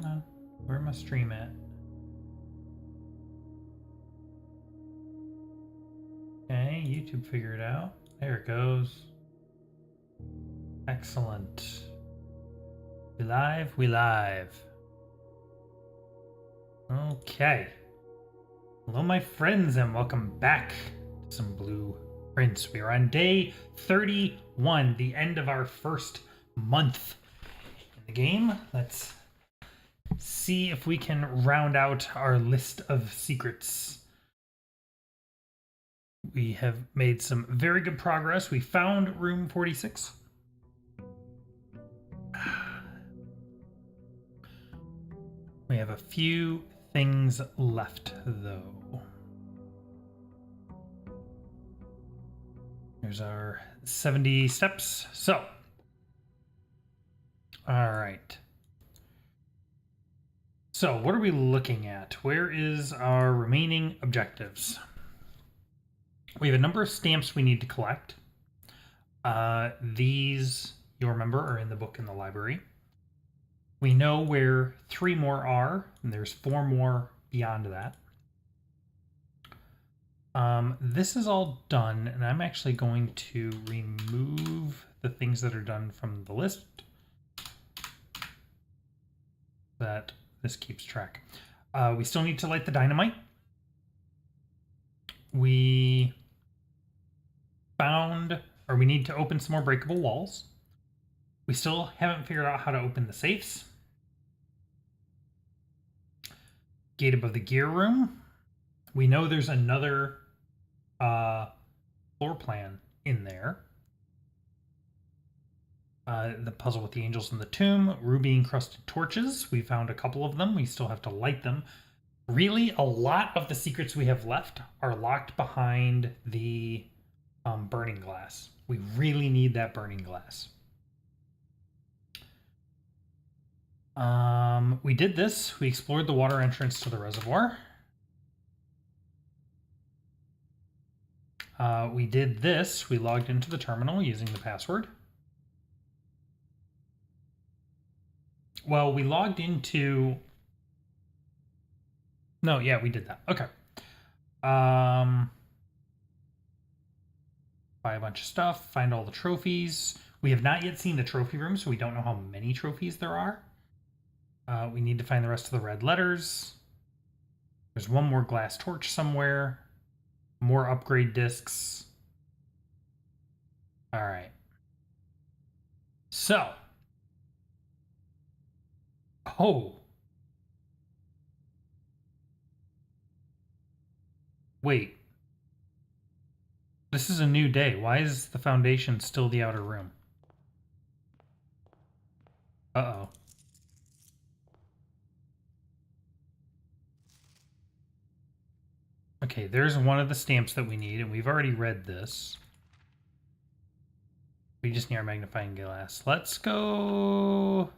on. Where am I stream at? Okay, YouTube figured it out. There it goes. Excellent. We live? We live. Okay. Hello, my friends, and welcome back to some Blueprints. We are on day 31, the end of our first month in the game. Let's see if we can round out our list of secrets. We have made some very good progress. We found room 46. We have a few things left, though. There's our 70 steps. So, all right. So, what are we looking at? Where is our remaining objectives? We have a number of stamps we need to collect. These, you'll remember, are in the book in the library. We know where 3 more are, and there's 4 more beyond that. This is all done, and I'm actually going to remove the things that are done from the list that this keeps track. We still need to light the dynamite. We found, or we need to open some more breakable walls. We still haven't figured out how to open the safes. Gate above the gear room. We know there's another floor plan in there. The puzzle with the angels in the tomb. Ruby encrusted torches. We found a couple of them. We still have to light them. Really, a lot of the secrets we have left are locked behind the burning glass. We really need that burning glass. We did this. We explored the water entrance to the reservoir. We did this. We logged into the terminal using the password. Well, we logged into... No, yeah, we did that. Okay. Buy a bunch of stuff. Find all the trophies. We have not yet seen the trophy room, so we don't know how many trophies there are. We need to find the rest of the red letters. There's one more glass torch somewhere. More upgrade discs. All right. So. Oh. Wait. This is a new day. Why is the foundation still the outer room? Uh-oh. Okay, there's one of the stamps that we need, and we've already read this. We just need our magnifying glass. Let's go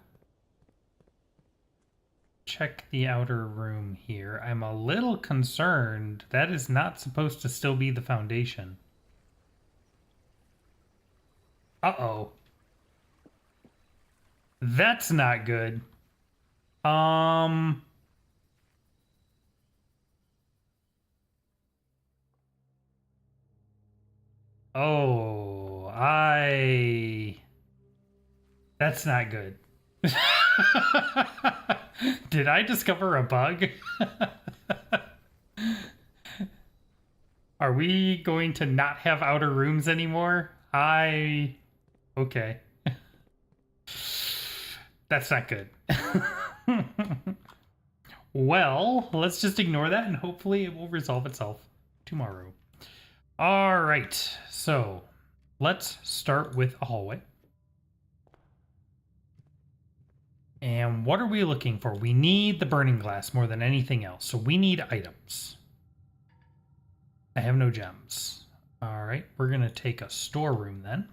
check the outer room here. I'm a little concerned. That is not supposed to still be the foundation. Uh-oh. That's not good. Oh, that's not good. Did I discover a bug? Are we going to not have outer rooms anymore? Okay. That's not good. Well, let's just ignore that and hopefully it will resolve itself tomorrow. All right, so let's start with a hallway. And what are we looking for? We need the burning glass more than anything else. So we need items. I have no gems. All right, we're going to take a storeroom then.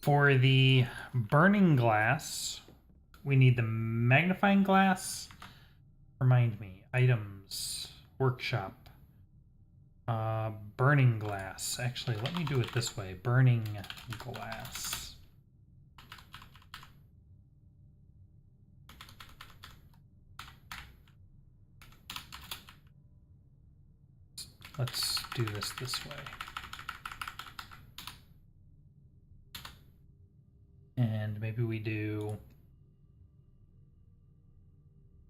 For the burning glass, we need the magnifying glass. Remind me, items, workshop, burning glass. Actually, let me do it this way. Burning glass. Let's do this way. And maybe we do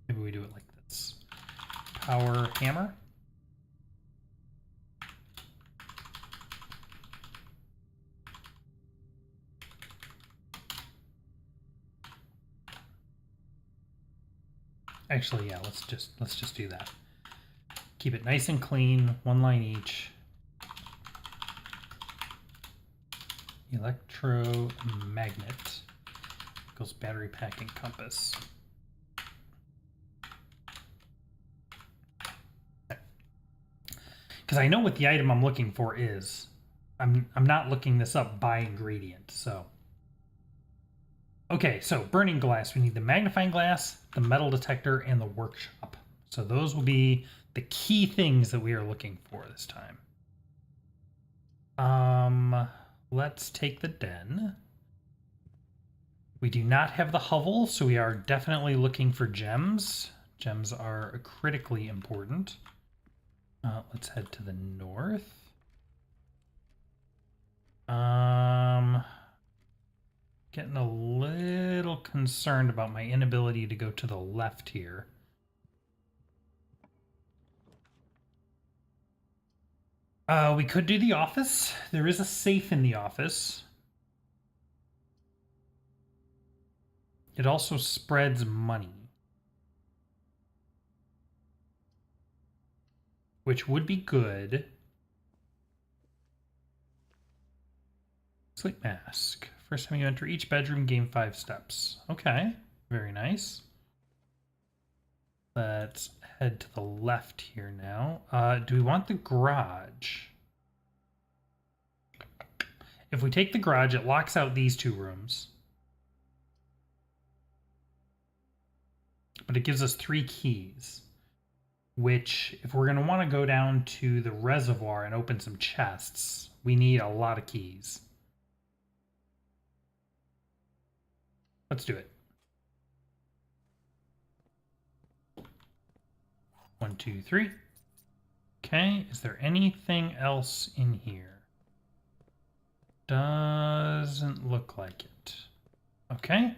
it like this. Power hammer. Actually, yeah, let's just do that. Keep it nice and clean, one line each. Electromagnet equals battery pack and compass. Because I know what the item I'm looking for is. I'm not looking this up by ingredient, so. Okay, so burning glass. We need the magnifying glass, the metal detector, and the workshop. So those will be the key things that we are looking for this time. Let's take the den. We do not have the hovel, so we are definitely looking for gems. Gems are critically important. Let's head to the north. Getting a little concerned about my inability to go to the left here. We could do the office. There is a safe in the office. It also spreads money, which would be good. Sleep mask. First time you enter each bedroom, gain 5 steps. Okay, very nice. Let's head to the left here now. Do we want the garage? If we take the garage, it locks out these 2 rooms. But it gives us 3 keys, which if we're going to want to go down to the reservoir and open some chests, we need a lot of keys. Let's do it. 1, 2, 3. Okay, is there anything else in here? Doesn't look like it. Okay.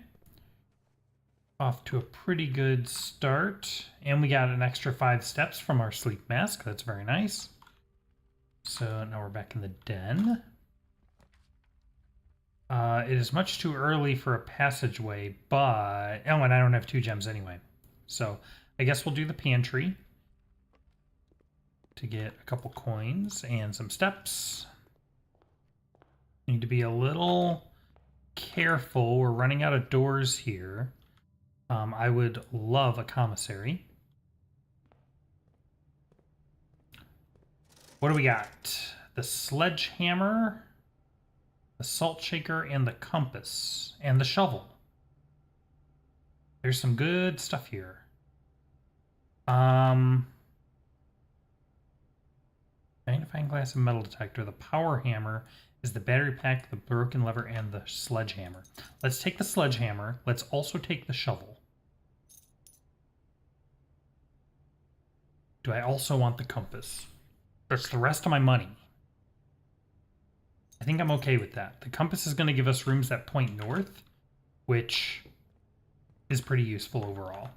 Off to a pretty good start. And we got an extra 5 steps from our sleep mask. That's very nice. So now we're back in the den. It is much too early for a passageway, but... Oh, and I don't have 2 gems anyway. So I guess we'll do the pantry to get a couple coins and some steps. Need to be a little careful. We're running out of doors here. I would love a commissary. What do we got? The sledgehammer, the salt shaker, and the compass, and the shovel. There's some good stuff here. Magnifying glass and metal detector. The power hammer is the battery pack, the broken lever, and the sledgehammer. Let's take the sledgehammer. Let's also take the shovel. Do I also want the compass? That's the rest of my money. I think I'm okay with that. The compass is going to give us rooms that point north, which is pretty useful overall.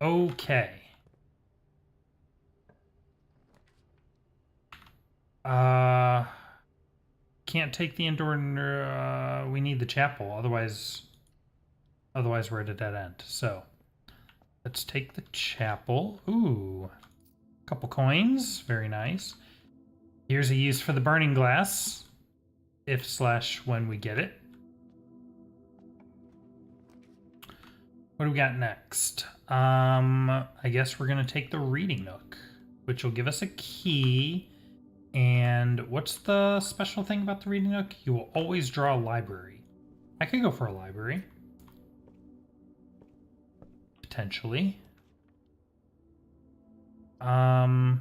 Okay. Can't take the indoor. We need the chapel, otherwise we're at a dead end. So let's take the chapel. Ooh, a couple coins, very nice. Here's a use for the burning glass, if/when we get it. What do we got next? I guess we're gonna take the reading nook, which will give us a key. And what's the special thing about the reading nook? You will always draw a library. I could go for a library. Potentially. Yeah,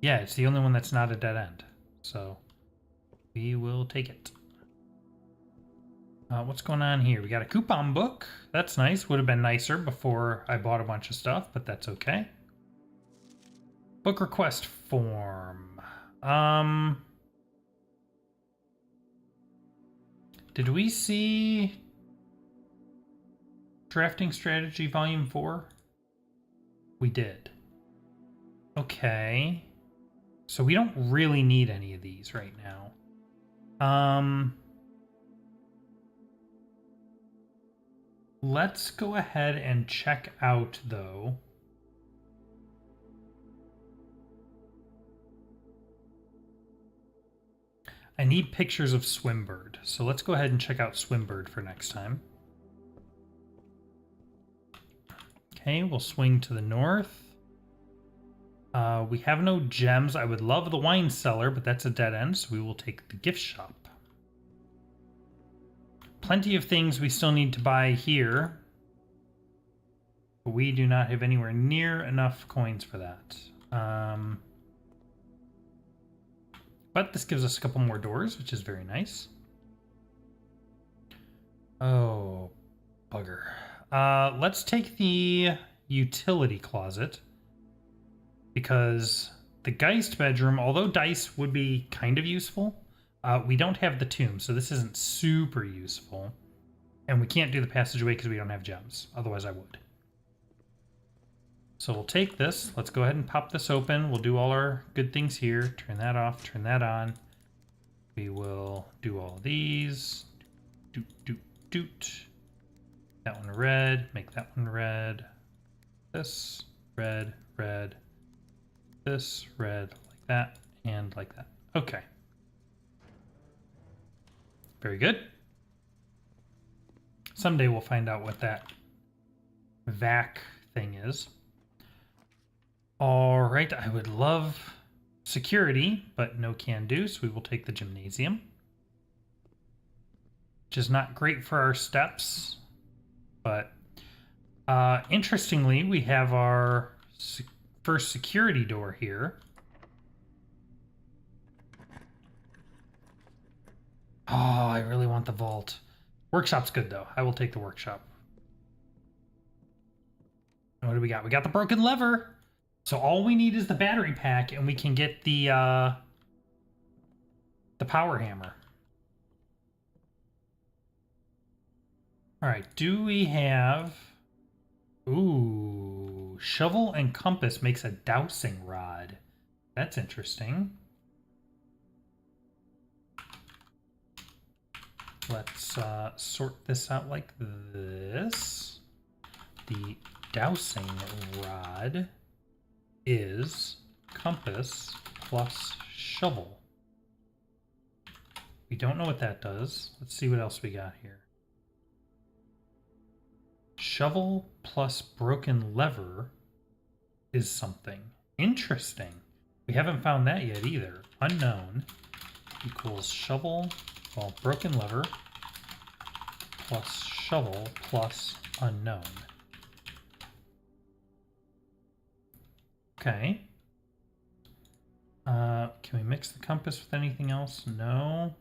it's the only one that's not a dead end. So we will take it. What's going on here? We got a coupon book. That's nice. Would have been nicer before I bought a bunch of stuff, but that's okay. Book request form. Did we see Drafting Strategy Volume 4? We did. Okay. So we don't really need any of these right now. Let's go ahead and check out, though. I need pictures of Swimbird, so let's go ahead and check out Swimbird for next time. Okay, we'll swing to the north. We have no gems. I would love the wine cellar, but that's a dead end, so we will take the gift shop. Plenty of things we still need to buy here, but we do not have anywhere near enough coins for that. But this gives us a couple more doors, which is very nice. Oh, bugger. Let's take the utility closet, because the Geist bedroom, although dice would be kind of useful, we don't have the tomb, so this isn't super useful. And we can't do the passageway because we don't have gems. Otherwise, I would. So we'll take this. Let's go ahead and pop this open. We'll do all our good things here. Turn that off, turn that on. We will do all these. Doot, doot, doot. That one red. Make that one red. This, red, red. This, red, like that, and like that. Okay. Very good. Someday we'll find out what that vac thing is. All right, I would love security, but no can do, so we will take the gymnasium, which is not great for our steps, but interestingly, we have our first security door here. Oh, I really want the vault. Workshop's good, though. I will take the workshop. And what do we got? We got the broken lever. So all we need is the battery pack, and we can get the power hammer. All right, do we have... Ooh, shovel and compass makes a dowsing rod. That's interesting. Let's sort this out like this. The dowsing rod is compass plus shovel. We don't know what that does. Let's see what else we got here. Shovel plus broken lever is something. Interesting. We haven't found that yet either. Unknown equals shovel, well, broken lever plus shovel plus unknown. Okay. Can we mix the compass with anything else? No.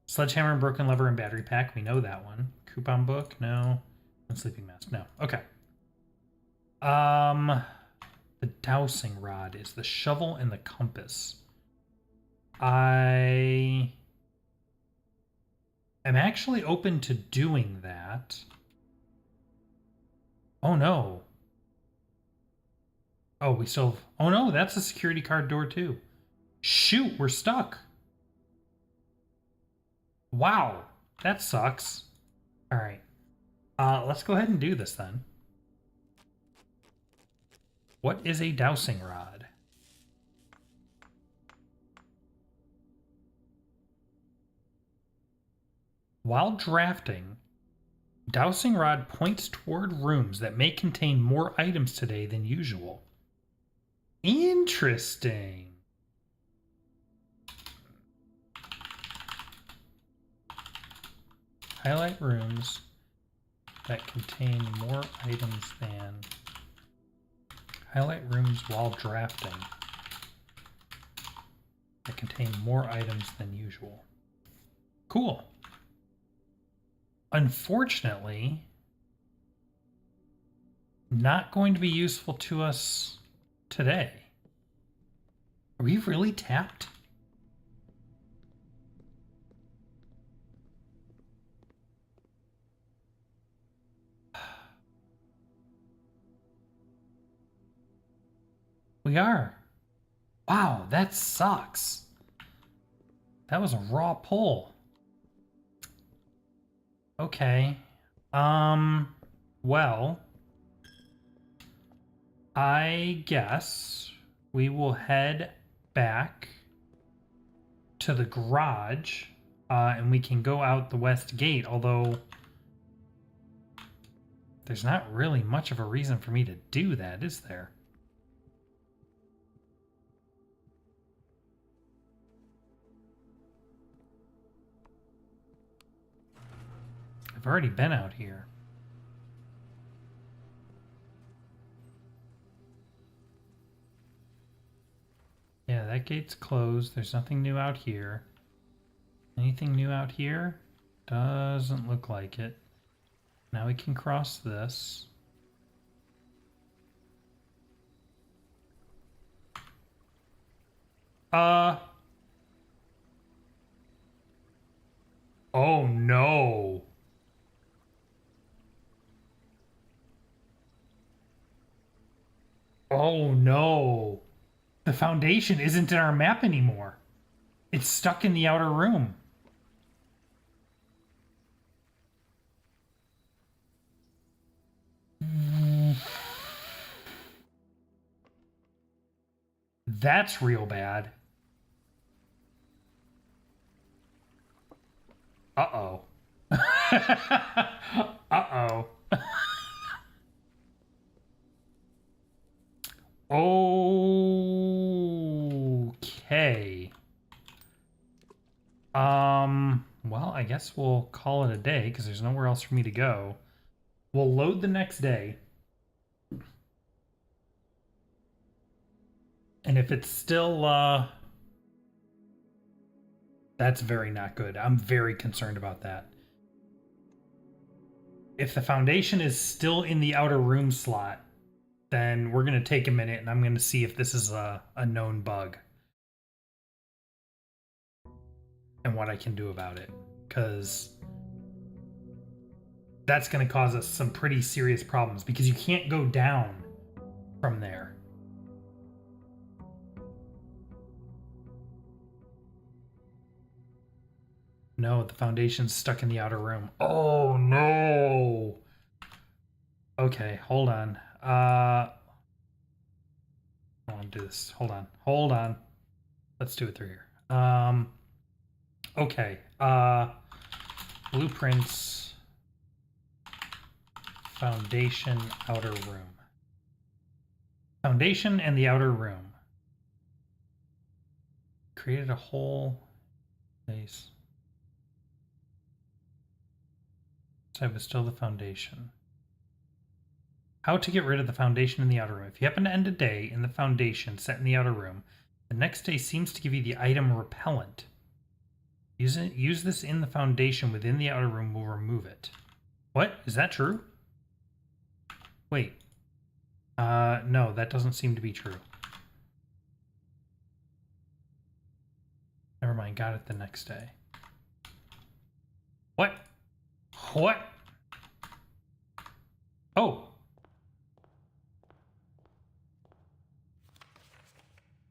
Sledgehammer, broken lever, and battery pack. We know that one. Coupon book? No. And sleeping mask? No. Okay. The dowsing rod is the shovel and the compass. I am actually open to doing that. Oh no. Oh, we still have... Oh no, that's a security card door too. Shoot, we're stuck. Wow, that sucks. All right. Let's go ahead and do this then. What is a dowsing rod? While drafting, dowsing rod points toward rooms that may contain more items today than usual. Interesting. Highlight rooms that contain more items than. Highlight rooms while drafting that contain more items than usual. Cool. Unfortunately, not going to be useful to us today. Are we really tapped? We are. Wow, that sucks. That was a raw pull. Okay. Well, I guess we will head back to the garage, and we can go out the west gate, although there's not really much of a reason for me to do that, is there? I've already been out here. Yeah, that gate's closed. There's nothing new out here. Anything new out here? Doesn't look like it. Now we can cross this. Oh no. Oh no. The foundation isn't in our map anymore. It's stuck in the outer room. That's real bad. Uh-oh. Uh-oh. Okay. Well, I guess we'll call it a day because there's nowhere else for me to go. We'll load the next day. And if it's still, that's very not good. I'm very concerned about that. If the foundation is still in the outer room slot, then we're going to take a minute and I'm going to see if this is a known bug. And what I can do about it. Because that's going to cause us some pretty serious problems. Because you can't go down from there. No, the foundation's stuck in the outer room. Oh, no! Okay, hold on. I want to do this. Hold on. Hold on. Let's do it through here. Okay. Blueprints. Foundation, outer room. Foundation and the outer room. Created a whole place. So it was still the foundation. How to get rid of the foundation in the outer room. If you happen to end a day in the foundation set in the outer room, the next day seems to give you the item repellent. Use this in the foundation within the outer room will remove it. What? Is that true? Wait. No, that doesn't seem to be true. Never mind, got it the next day. What? What? Oh.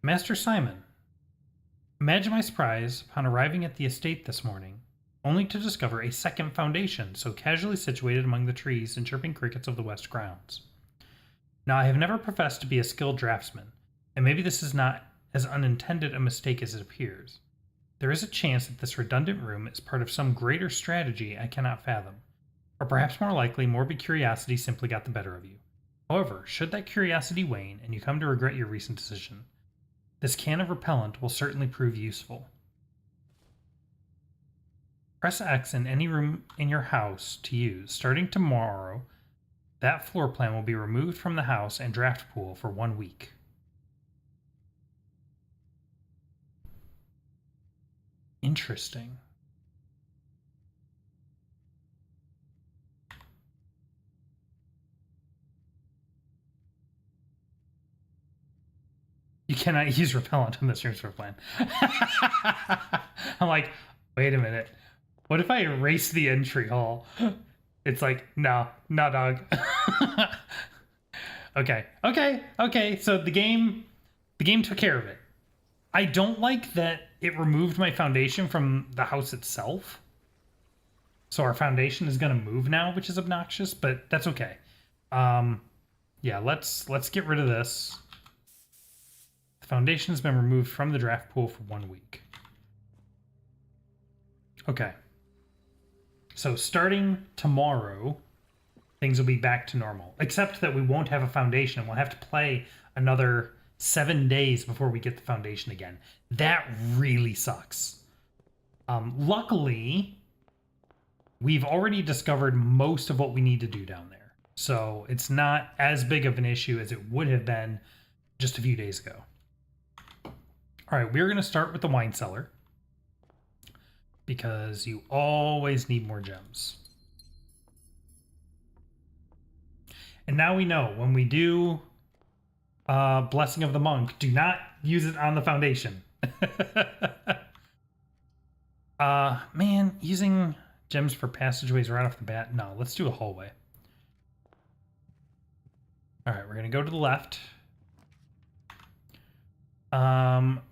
Master Simon. Imagine my surprise upon arriving at the estate this morning, only to discover a second foundation so casually situated among the trees and chirping crickets of the west grounds. Now, I have never professed to be a skilled draftsman, and maybe this is not as unintended a mistake as it appears. There is a chance that this redundant room is part of some greater strategy I cannot fathom, or perhaps more likely, morbid curiosity simply got the better of you. However, should that curiosity wane and you come to regret your recent decision, this can of repellent will certainly prove useful. Press X in any room in your house to use. Starting tomorrow, that floor plan will be removed from the house and draft pool for 1 week. Interesting. You cannot use repellent on this room's floor plan. I'm like, wait a minute. What if I erase the entry hall? It's like, no, dog. Okay. So the game took care of it. I don't like that it removed my foundation from the house itself. So our foundation is going to move now, which is obnoxious, but that's okay. Yeah, let's get rid of this. The foundation has been removed from the draft pool for 1 week. Okay. So starting tomorrow, things will be back to normal, except that we won't have a foundation and we'll have to play another 7 days before we get the foundation again. That really sucks. Luckily, we've already discovered most of what we need to do down there. So it's not as big of an issue as it would have been just a few days ago. All right, we're going to start with the wine cellar because you always need more gems. And now we know when we do Blessing of the Monk, do not use it on the foundation. Man, using gems for passageways right off the bat. No, let's do a hallway. All right, we're going to go to the left.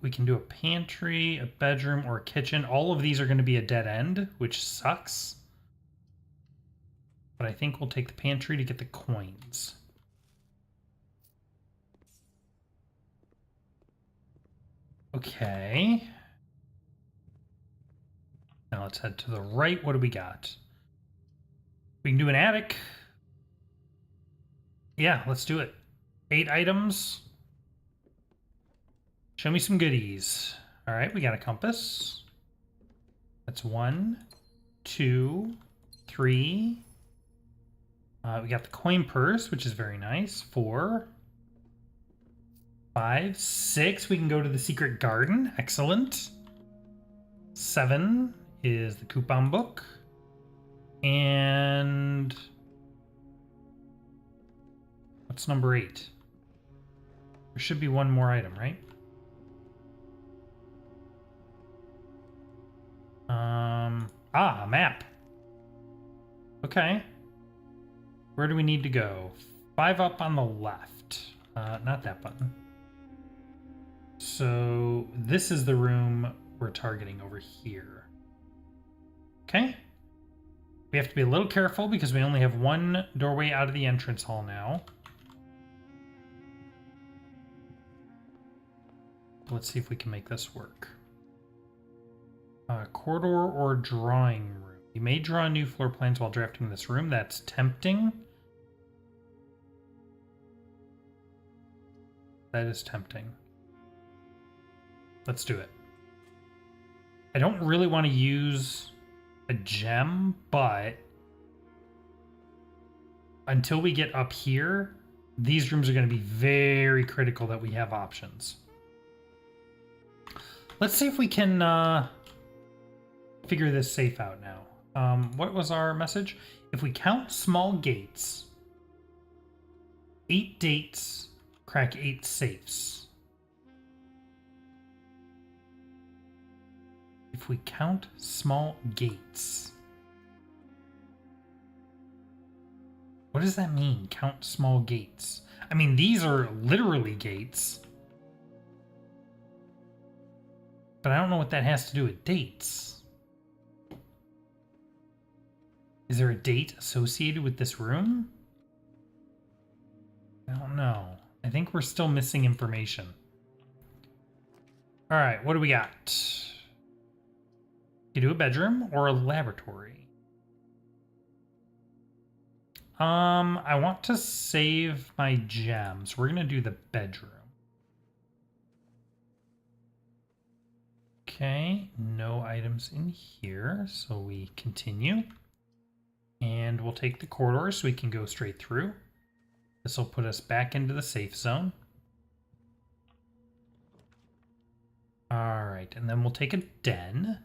We can do a pantry, a bedroom, or a kitchen. All of these are going to be a dead end, which sucks. But I think we'll take the pantry to get the coins. Okay. Now let's head to the right. What do we got? We can do an attic. Yeah, let's do it. 8 items. Show me some goodies. All right, we got a compass. That's 1, 2, 3. We got the coin purse, which is very nice. 4, 5, 6. We can go to the secret garden. Excellent. 7 is the coupon book. And what's number 8? There should be one more item, right? A map. Okay. Where do we need to go? 5 up on the left. Not that button. So this is the room we're targeting over here. Okay. We have to be a little careful because we only have one doorway out of the entrance hall now. Let's see if we can make this work. Corridor or drawing room. You may draw new floor plans while drafting this room. That's tempting. That is tempting. Let's do it. I don't really want to use a gem, but until we get up here, these rooms are going to be very critical that we have options. Let's see if we can figure this safe out now. What was our message? If we count small gates, 8 dates, crack 8 safes. If we count small gates. What does that mean, count small gates? I mean, these are literally gates. But I don't know what that has to do with dates. Is there a date associated with this room? I don't know. I think we're still missing information. All right, what do we got? You do a bedroom or a laboratory? I want to save my gems. We're gonna do the bedroom. Okay, no items in here, so we continue. And we'll take the corridor so we can go straight through. This will put us back into the safe zone. All right, and then we'll take a den.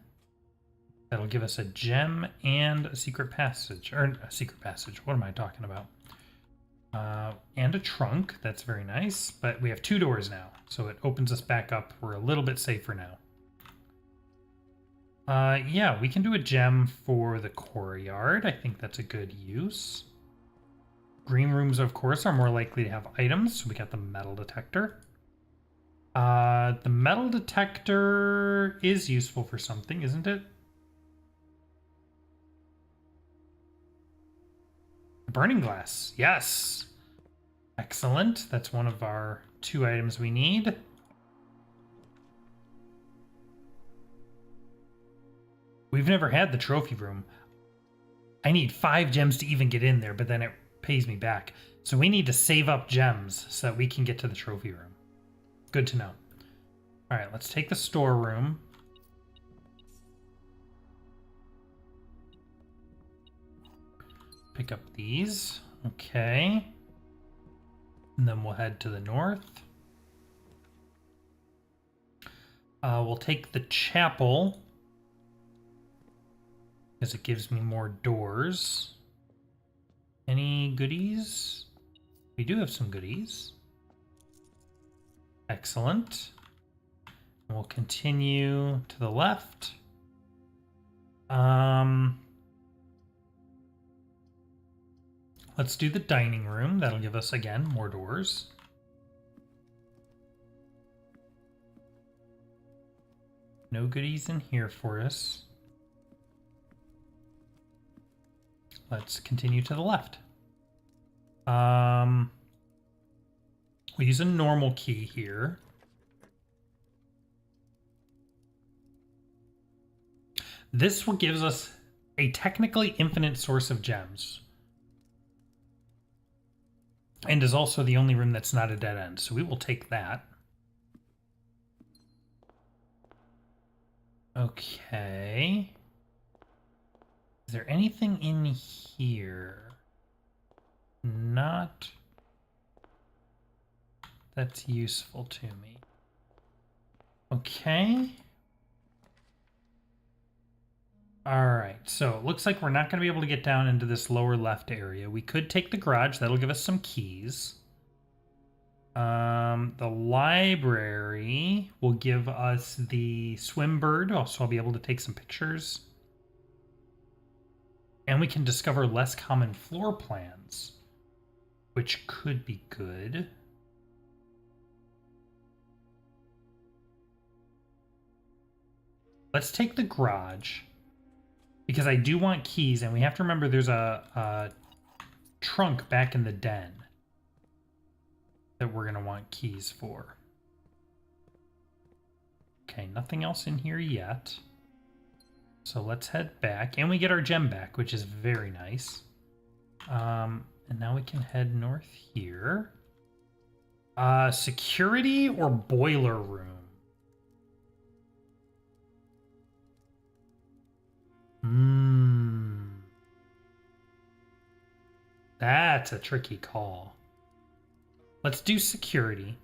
That'll give us a gem and a secret passage. Or a secret passage, what am I talking about? And a trunk, that's very nice. But we have 2 doors now. So it opens us back up. We're a little bit safer now. Yeah, we can do a gem for the courtyard. I think that's a good use. Green rooms, of course, are more likely to have items. So we got the metal detector. The metal detector is useful for something, isn't it? The burning glass. Yes. Excellent. That's one of our 2 items we need. We've never had the trophy room. I need 5 gems to even get in there, but then it pays me back. So we need to save up gems so that we can get to the trophy room. Good to know. All right, let's take the storeroom. Pick up these. Okay. And then we'll head to the north. We'll take the chapel because it gives me more doors. Any goodies? We do have some goodies. Excellent. We'll continue to the left. Let's do the dining room. That'll give us, again, more doors. No goodies in here for us. Let's continue to the left. We use a normal key here. This gives us a technically infinite source of gems. And is also the only room that's not a dead end. So we will take that. Okay. Is there anything in here? Not that's useful to me. Okay. All right, so it looks like we're not going to be able to get down into this lower left area. We could take the garage. That'll give us some keys. The library will give us the swim bird. Also, I'll be able to take some pictures. And we can discover less common floor plans, which could be good. Let's take the garage, because I do want keys, and we have to remember there's a trunk back in the den that we're going to want keys for. Okay, nothing else in here yet. So let's head back, and we get our gem back, which is very nice. And now we can head north here. Security or boiler room? That's a tricky call. Let's do security.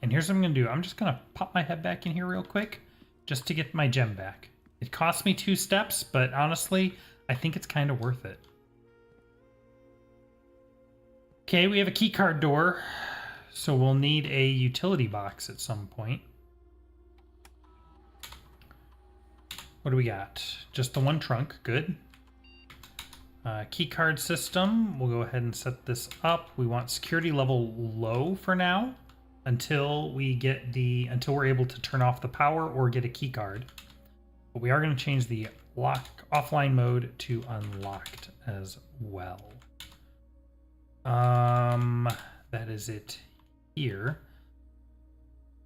And here's what I'm going to do. I'm just going to pop my head back in here real quick just to get my gem back. It cost me 2 steps, but honestly, I think it's kind of worth it. Okay, we have a key card door, so we'll need a utility box at some point. What do we got? Just the 1 trunk. Good. Key card system. We'll go ahead and set this up. We want security level low for now until we're able to turn off the power or get a key card. But we are going to change the offline mode to unlocked as well. That is it here.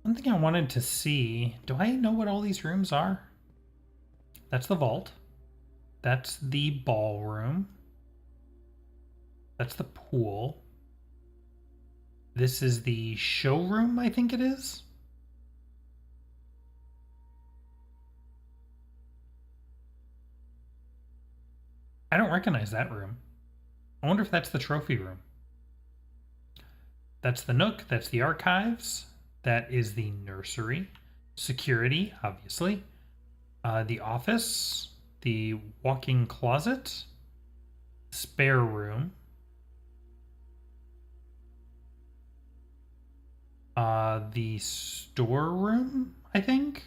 One thing I wanted to see, do I know what all these rooms are? That's the vault. That's the ballroom. That's the pool. This is the showroom, I think it is. I don't recognize that room. I wonder if that's the trophy room. That's the nook. That's the archives. That is the nursery. Security, obviously. The office. The walk-in closet. Spare room. The storeroom, I think?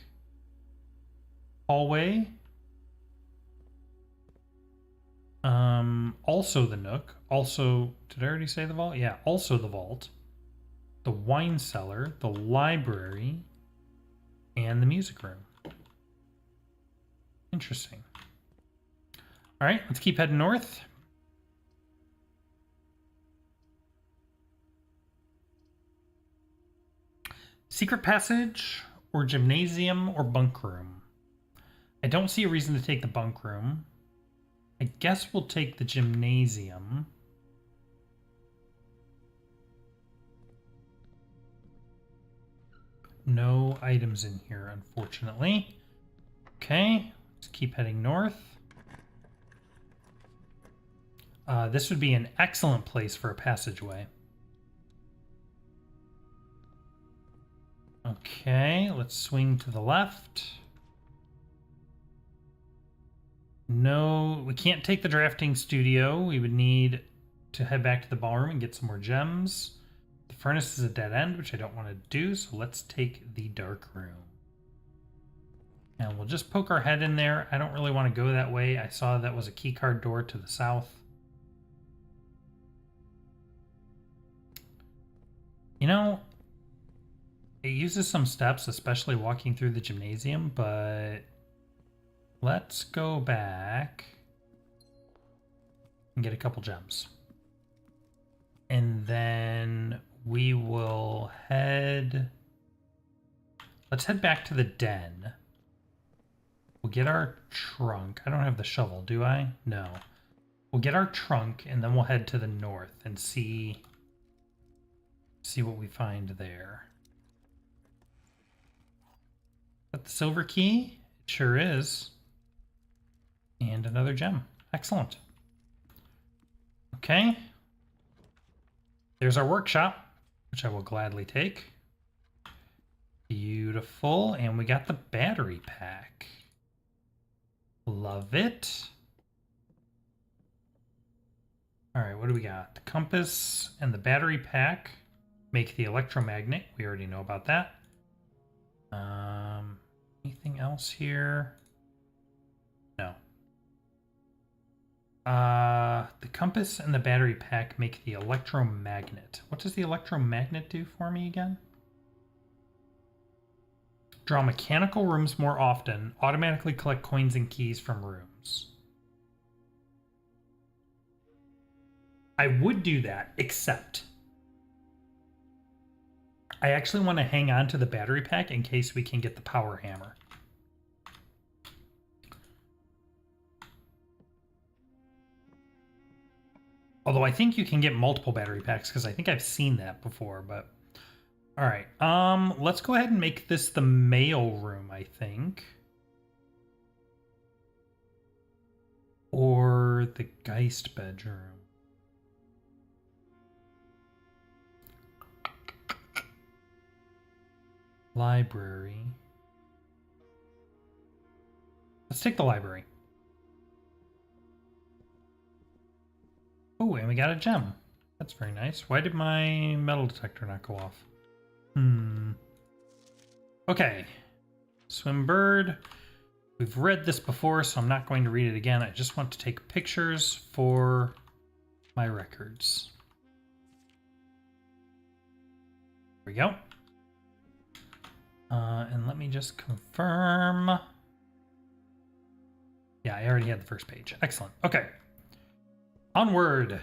Hallway. Also the Nook. Also, did I already say the vault? Yeah, also the vault. The wine cellar, the library, and the music room. Interesting. All right, let's keep heading north. Secret passage or gymnasium or bunk room? I don't see a reason to take the bunk room. I guess we'll take the gymnasium. No items in here, unfortunately. Okay, let's keep heading north. This would be an excellent place for a passageway. Okay, let's swing to the left. No, we can't take the drafting studio. We would need to head back to the ballroom and get some more gems. The furnace is a dead end, which I don't want to do, so let's take the dark room. And we'll just poke our head in there. I don't really want to go that way. I saw that was a keycard door to the south. You know, it uses some steps, especially walking through the gymnasium, but let's go back and get a couple gems. And then we will head... Let's head back to the den. We'll get our trunk. I don't have the shovel, do I? No. We'll get our trunk, and then we'll head to the north and see what we find there. Is that the silver key? It sure is. And another gem. Excellent. Okay. There's our workshop, which I will gladly take. Beautiful. And we got the battery pack. Love it. All right, what do we got? The compass and the battery pack make the electromagnet. We already know about that. Anything else here? No. The compass and the battery pack make the electromagnet. What does the electromagnet do for me again? Draw mechanical rooms more often. Automatically collect coins and keys from rooms. I would do that, except I actually want to hang on to the battery pack in case we can get the power hammer. Although I think you can get multiple battery packs because I think I've seen that before, but all right. Let's go ahead and make this the mail room, I think. Or the Geist bedroom. Library. Let's take the library. Oh, and we got a gem. That's very nice. Why did my metal detector not go off? Okay. Swimbird. We've read this before, so I'm not going to read it again. I just want to take pictures for my records. There we go. And let me just confirm. Yeah, I already had the first page. Excellent. Okay. Onward.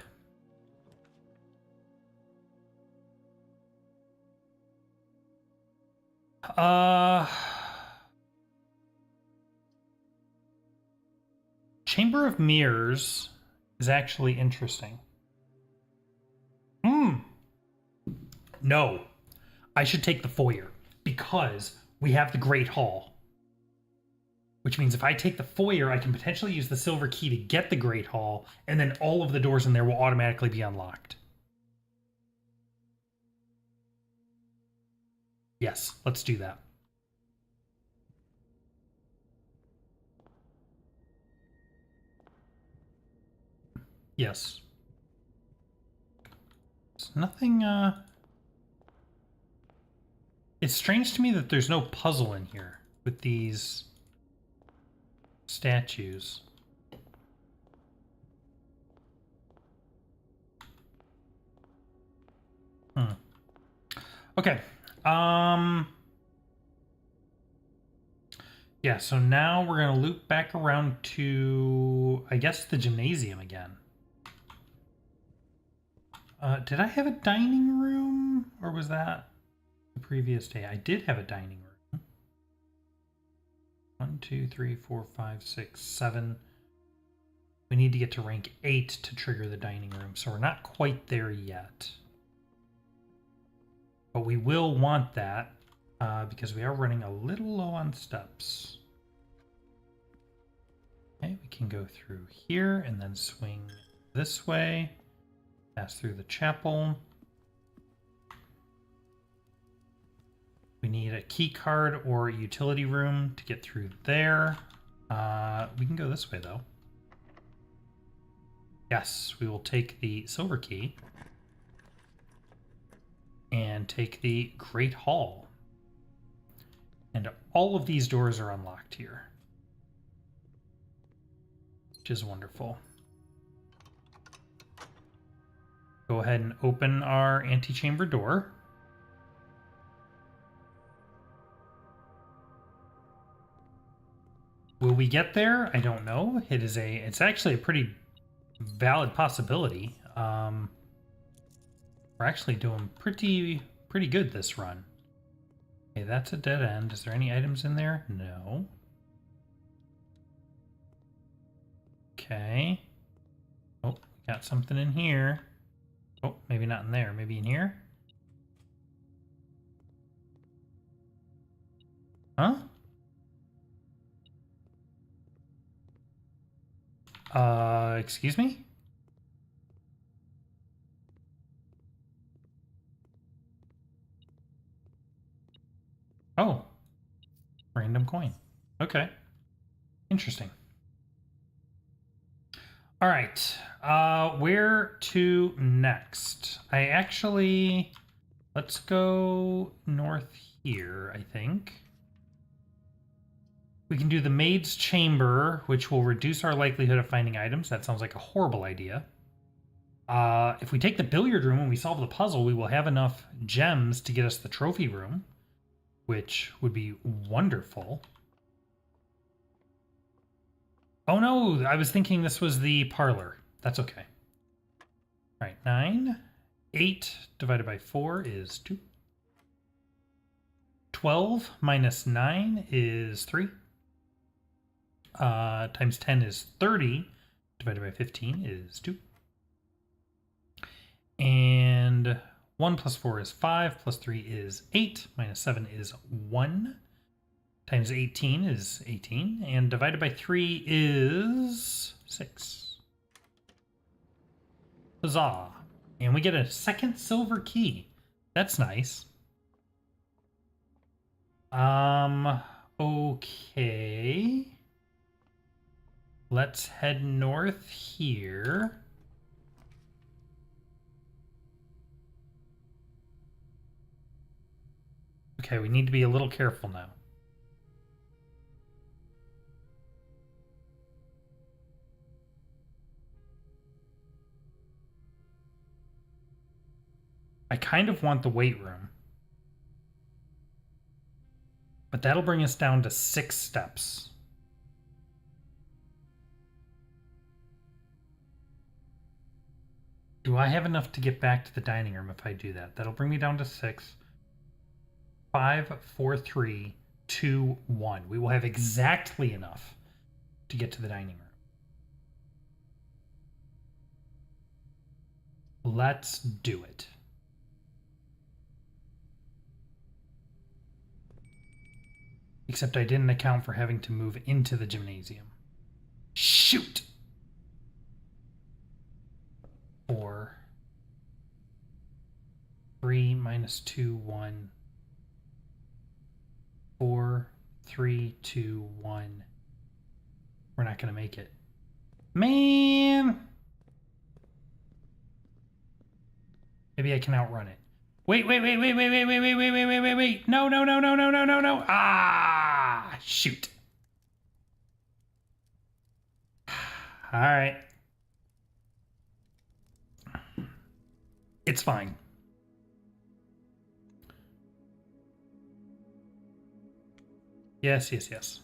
Chamber of Mirrors is actually interesting. No. I should take the foyer because we have the Great Hall. Which means if I take the foyer, I can potentially use the silver key to get the Great Hall, and then all of the doors in there will automatically be unlocked. Yes, let's do that. Yes. There's nothing, It's strange to me that there's no puzzle in here with these statues. Okay. Yeah, so now we're going to loop back around to, I guess, the gymnasium again. Did I have a dining room? Or was that the previous day? I did have a dining room. 1, 2, 3, 4, 5, 6, 7. We need to get to rank 8 to trigger the dining room, so we're not quite there yet. But we will want that because we are running a little low on steps. Okay, we can go through here and then swing this way, pass through the chapel. We need a key card or a utility room to get through there. We can go this way though. Yes, we will take the silver key and take the Great Hall. And all of these doors are unlocked here, which is wonderful. Go ahead and open our antechamber door. Will we get there? I don't know. It's actually a pretty valid possibility. We're actually doing pretty good this run. Okay, that's a dead end. Is there any items in there? No. Okay. Oh, got something in here. Oh, maybe not in there. Maybe in here? Huh? Excuse me? Oh. Random coin. Okay. Interesting. All right. Where to next? Let's go north here, I think. We can do the Maid's Chamber, which will reduce our likelihood of finding items. That sounds like a horrible idea. If we take the billiard room and we solve the puzzle, we will have enough gems to get us the trophy room, which would be wonderful. Oh no, I was thinking this was the parlor. That's okay. All right, 9. 8 divided by 4 is 2. 12 minus 9 is 3. Times 10 is 30. Divided by 15 is 2. And 1 plus 4 is 5. Plus 3 is 8. Minus 7 is 1. Times 18 is 18. And divided by 3 is 6. Huzzah. And we get a second silver key. That's nice. Okay. Let's head north here. Okay, we need to be a little careful now. I kind of want the weight room. But that'll bring us down to 6 steps. Do I have enough to get back to the dining room if I do that? That'll bring me down to 6. 5, 4, 3, 2, 1. We will have exactly enough to get to the dining room. Let's do it. Except I didn't account for having to move into the gymnasium. Shoot! 4. 3 minus 2, 1. 4, 3, 2, 1. We're not going to make it. Man! Maybe I can outrun it. Wait, wait, wait, wait, wait, wait, wait, wait, wait, wait, wait, wait, wait. No, no, no, no, no, no, no, no. Ah, shoot. All right. It's fine. Yes, yes, yes.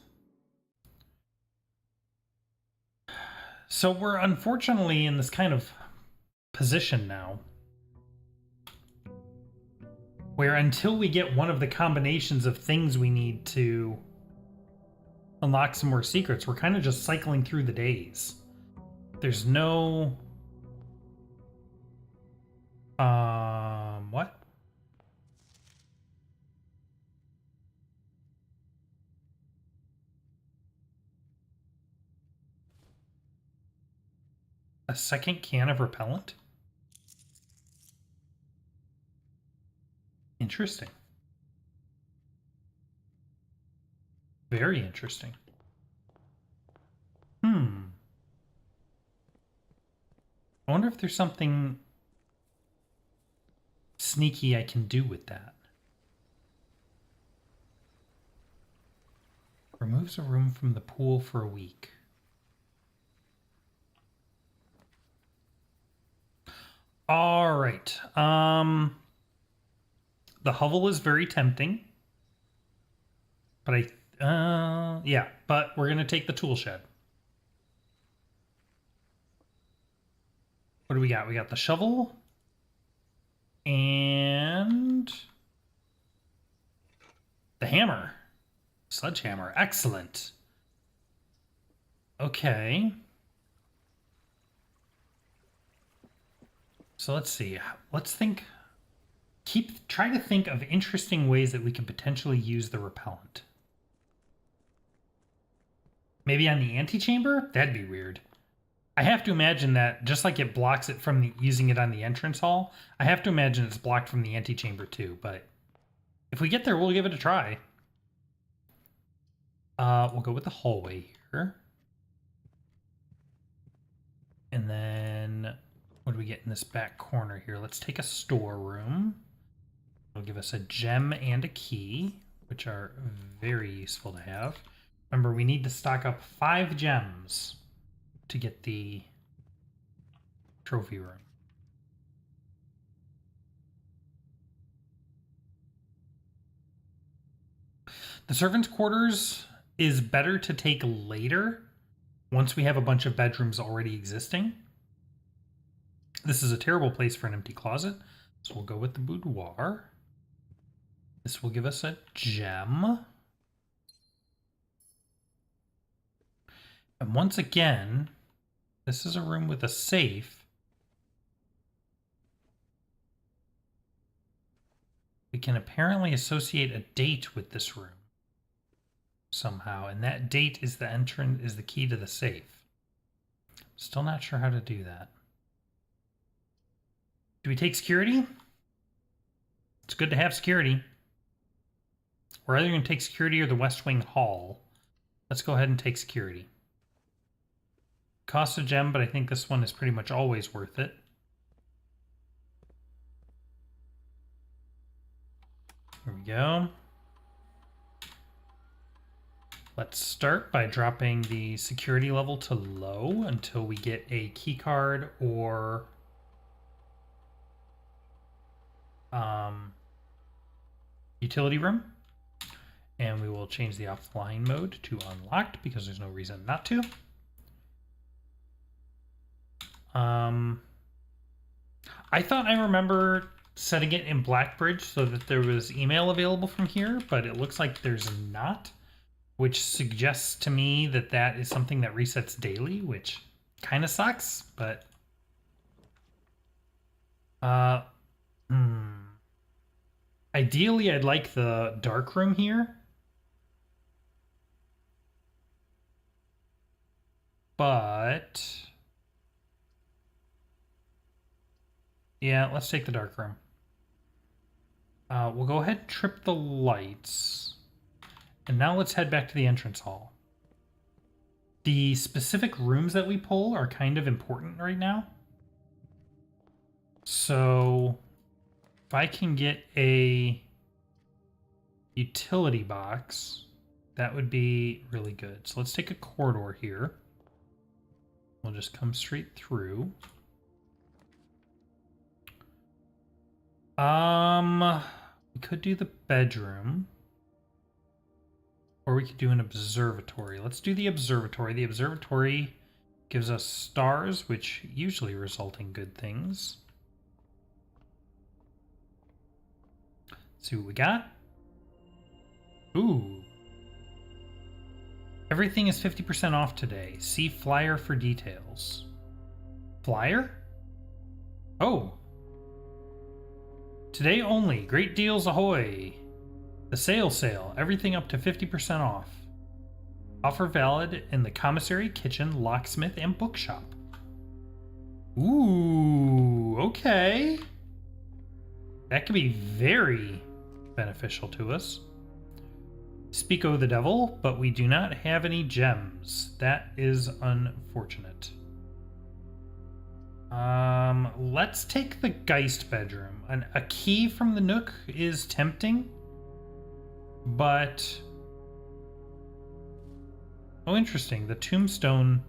So we're unfortunately in this kind of position now where until we get one of the combinations of things we need to unlock some more secrets, we're kind of just cycling through the days. There's no... What? A second can of repellent? Interesting. Very interesting. I wonder if there's something sneaky I can do with that. Removes a room from the pool for a week. All right. The hovel is very tempting. But yeah, but we're going to take the tool shed. What do we got? We got the shovel and the hammer. Sledgehammer. Excellent. Okay. So let's see. Let's think. Try to think of interesting ways that we can potentially use the repellent. Maybe on the antechamber? That'd be weird. I have to imagine that just like it blocks it from using it on the entrance hall, I have to imagine it's blocked from the antechamber too, but if we get there, we'll give it a try. We'll go with the hallway here. And then what do we get in this back corner here? Let's take a storeroom. It'll give us a gem and a key, which are very useful to have. Remember, we need to stock up 5 gems to get the trophy room. The servants' quarters is better to take later once we have a bunch of bedrooms already existing. This is a terrible place for an empty closet, so we'll go with the boudoir. This will give us a gem. And once again, this is a room with a safe. We can apparently associate a date with this room somehow, and that date is the key to the safe. Still not sure how to do that. Do we take security? It's good to have security. We're either going to take security or the West Wing Hall. Let's go ahead and take security. Cost a gem, but I think this one is pretty much always worth it. Here we go. Let's start by dropping the security level to low until we get a key card or utility room. And we will change the offline mode to unlocked because there's no reason not to. I thought I remember setting it in Blackbridge so that there was email available from here, but it looks like there's not, which suggests to me that that is something that resets daily, which kind of sucks, but ideally I'd like the dark room here. But yeah, let's take the dark room. We'll go ahead and trip the lights. And now let's head back to the entrance hall. The specific rooms that we pull are kind of important right now. So If I can get a utility box, that would be really good. So let's take a corridor here. We'll just come straight through. We could do the bedroom. Or we could do an observatory. Let's do the observatory. The observatory gives us stars, which usually result in good things. Let's see what we got. Ooh. Everything is 50% off today. See flyer for details. Flyer? Oh. Today only. Great deals ahoy. The sale. Everything up to 50% off. Offer valid in the commissary, kitchen, locksmith, and bookshop. Ooh, okay. That could be very beneficial to us. Speak o' the devil, but we do not have any gems. That is unfortunate. Let's take the Geist bedroom. A key from the Nook is tempting, but... Oh, interesting. The tombstone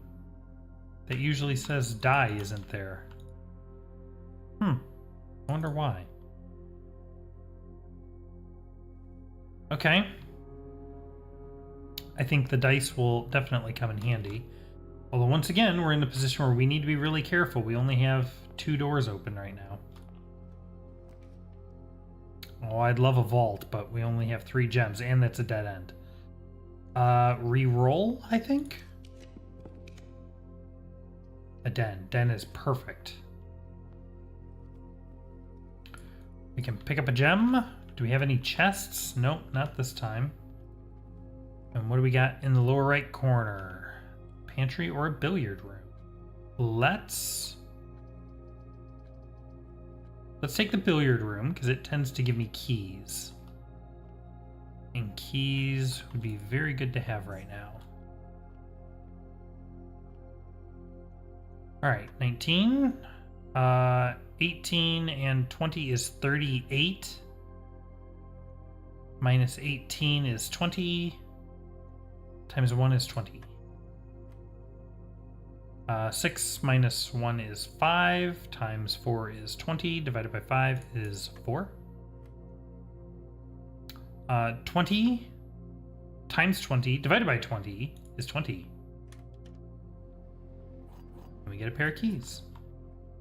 that usually says die isn't there. I wonder why. Okay. I think the dice will definitely come in handy. Although, once again, we're in the position where we need to be really careful. We only have 2 doors open right now. Oh, I'd love a vault, but we only have 3 gems, and that's a dead end. Reroll, I think? A den. Den is perfect. We can pick up a gem. Do we have any chests? Nope, not this time. And what do we got in the lower right corner? Pantry or a billiard room? Let's take the billiard room because it tends to give me keys. And keys would be very good to have right now. All right, 19. 18 and 20 is 38. Minus 18 is 20. Times 1 is 20. 6 minus 1 is 5. Times 4 is 20. Divided by 5 is 4. 20 times 20 divided by 20 is 20. And we get a pair of keys.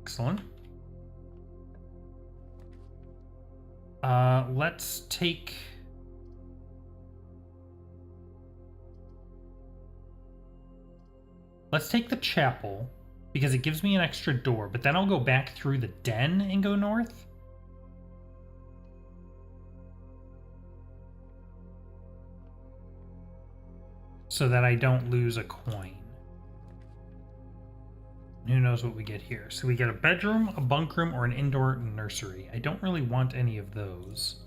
Excellent. Let's take... Let's take the chapel, because it gives me an extra door, but then I'll go back through the den and go north. So that I don't lose a coin. Who knows what we get here. So we get a bedroom, a bunk room, or an indoor nursery. I don't really want any of those.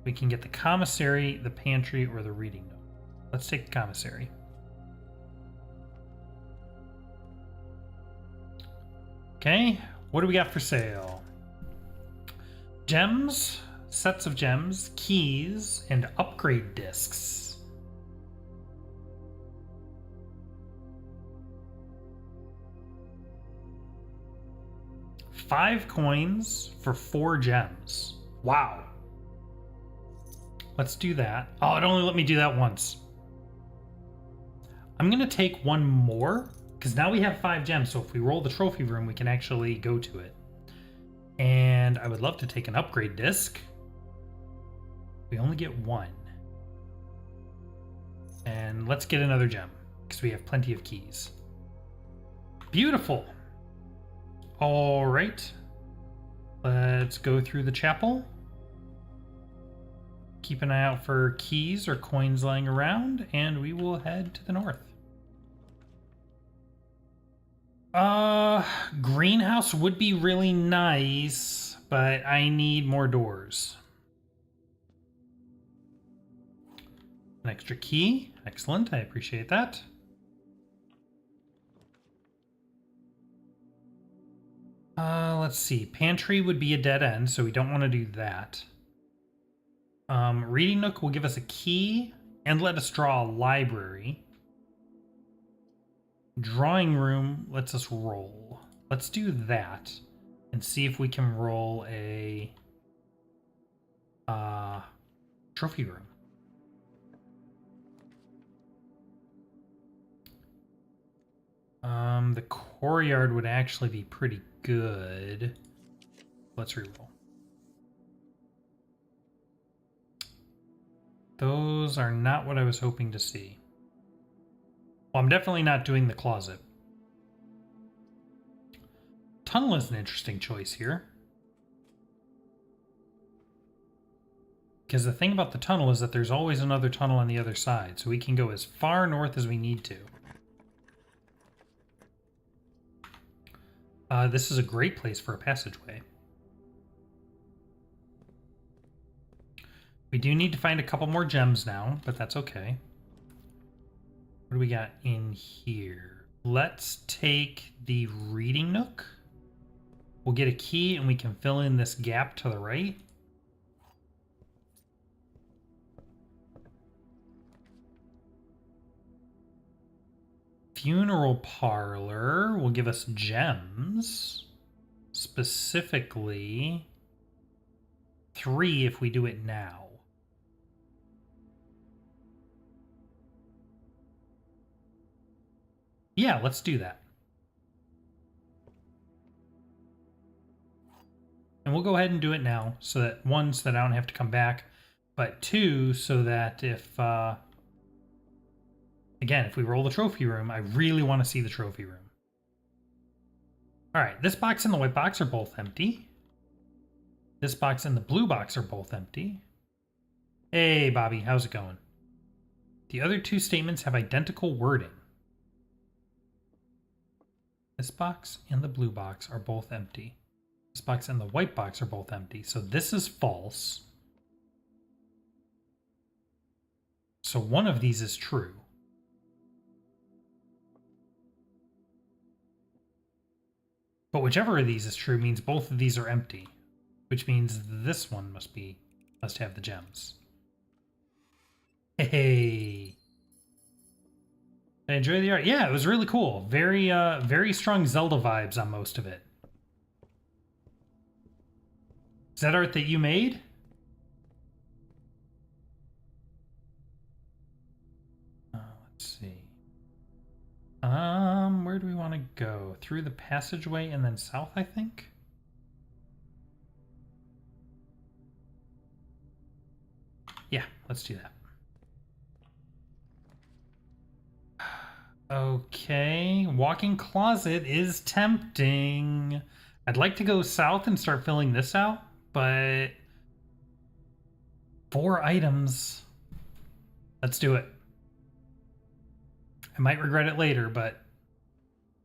We can get the commissary, the pantry, or the reading nook. Let's take the commissary. Okay, what do we got for sale? Gems, sets of gems, keys, and upgrade discs. Five coins for 4 gems. Wow. Let's do that. Oh, it only let me do that once. I'm going to take one more, because now we have 5 gems, so if we roll the trophy room, we can actually go to it. And I would love to take an upgrade disc. We only get 1. And let's get another gem, because we have plenty of keys. Beautiful. All right. Let's go through the chapel. Keep an eye out for keys or coins lying around, and we will head to the north. Greenhouse would be really nice, but I need more doors. An extra key. Excellent. I appreciate that. Let's see. Pantry would be a dead end, so we don't want to do that. Reading Nook will give us a key and let us draw a library. Drawing Room lets us roll. Let's do that and see if we can roll a trophy room. The courtyard would actually be pretty good. Let's reroll. Those are not what I was hoping to see. Well, I'm definitely not doing the closet. Tunnel is an interesting choice here. Because the thing about the tunnel is that there's always another tunnel on the other side, so we can go as far north as we need to. This is a great place for a passageway. We do need to find a couple more gems now, but that's okay. What do we got in here? Let's take the Reading Nook. We'll get a key and we can fill in this gap to the right. Funeral Parlor will give us gems. Specifically, 3 if we do it now. Yeah, let's do that. And we'll go ahead and do it now, so that 1, so that I don't have to come back, but 2, so that if, again, if we roll the trophy room, I really want to see the trophy room. All right, this box and the white box are both empty. This box and the blue box are both empty. Hey, Bobby, how's it going? The other 2 statements have identical wording. This box and the blue box are both empty. This box and the white box are both empty. So this is false. So one of these is true. But whichever of these is true means both of these are empty, which means this one must have the gems. Hey. I enjoy the art. Yeah, it was really cool. Very strong Zelda vibes on most of it. Is that art that you made? Let's see. Where do we want to go? Through the passageway and then south, I think? Yeah, let's do that. Okay, walk-in closet is tempting. I'd like to go south and start filling this out, but 4 items. Let's do it. I might regret it later, but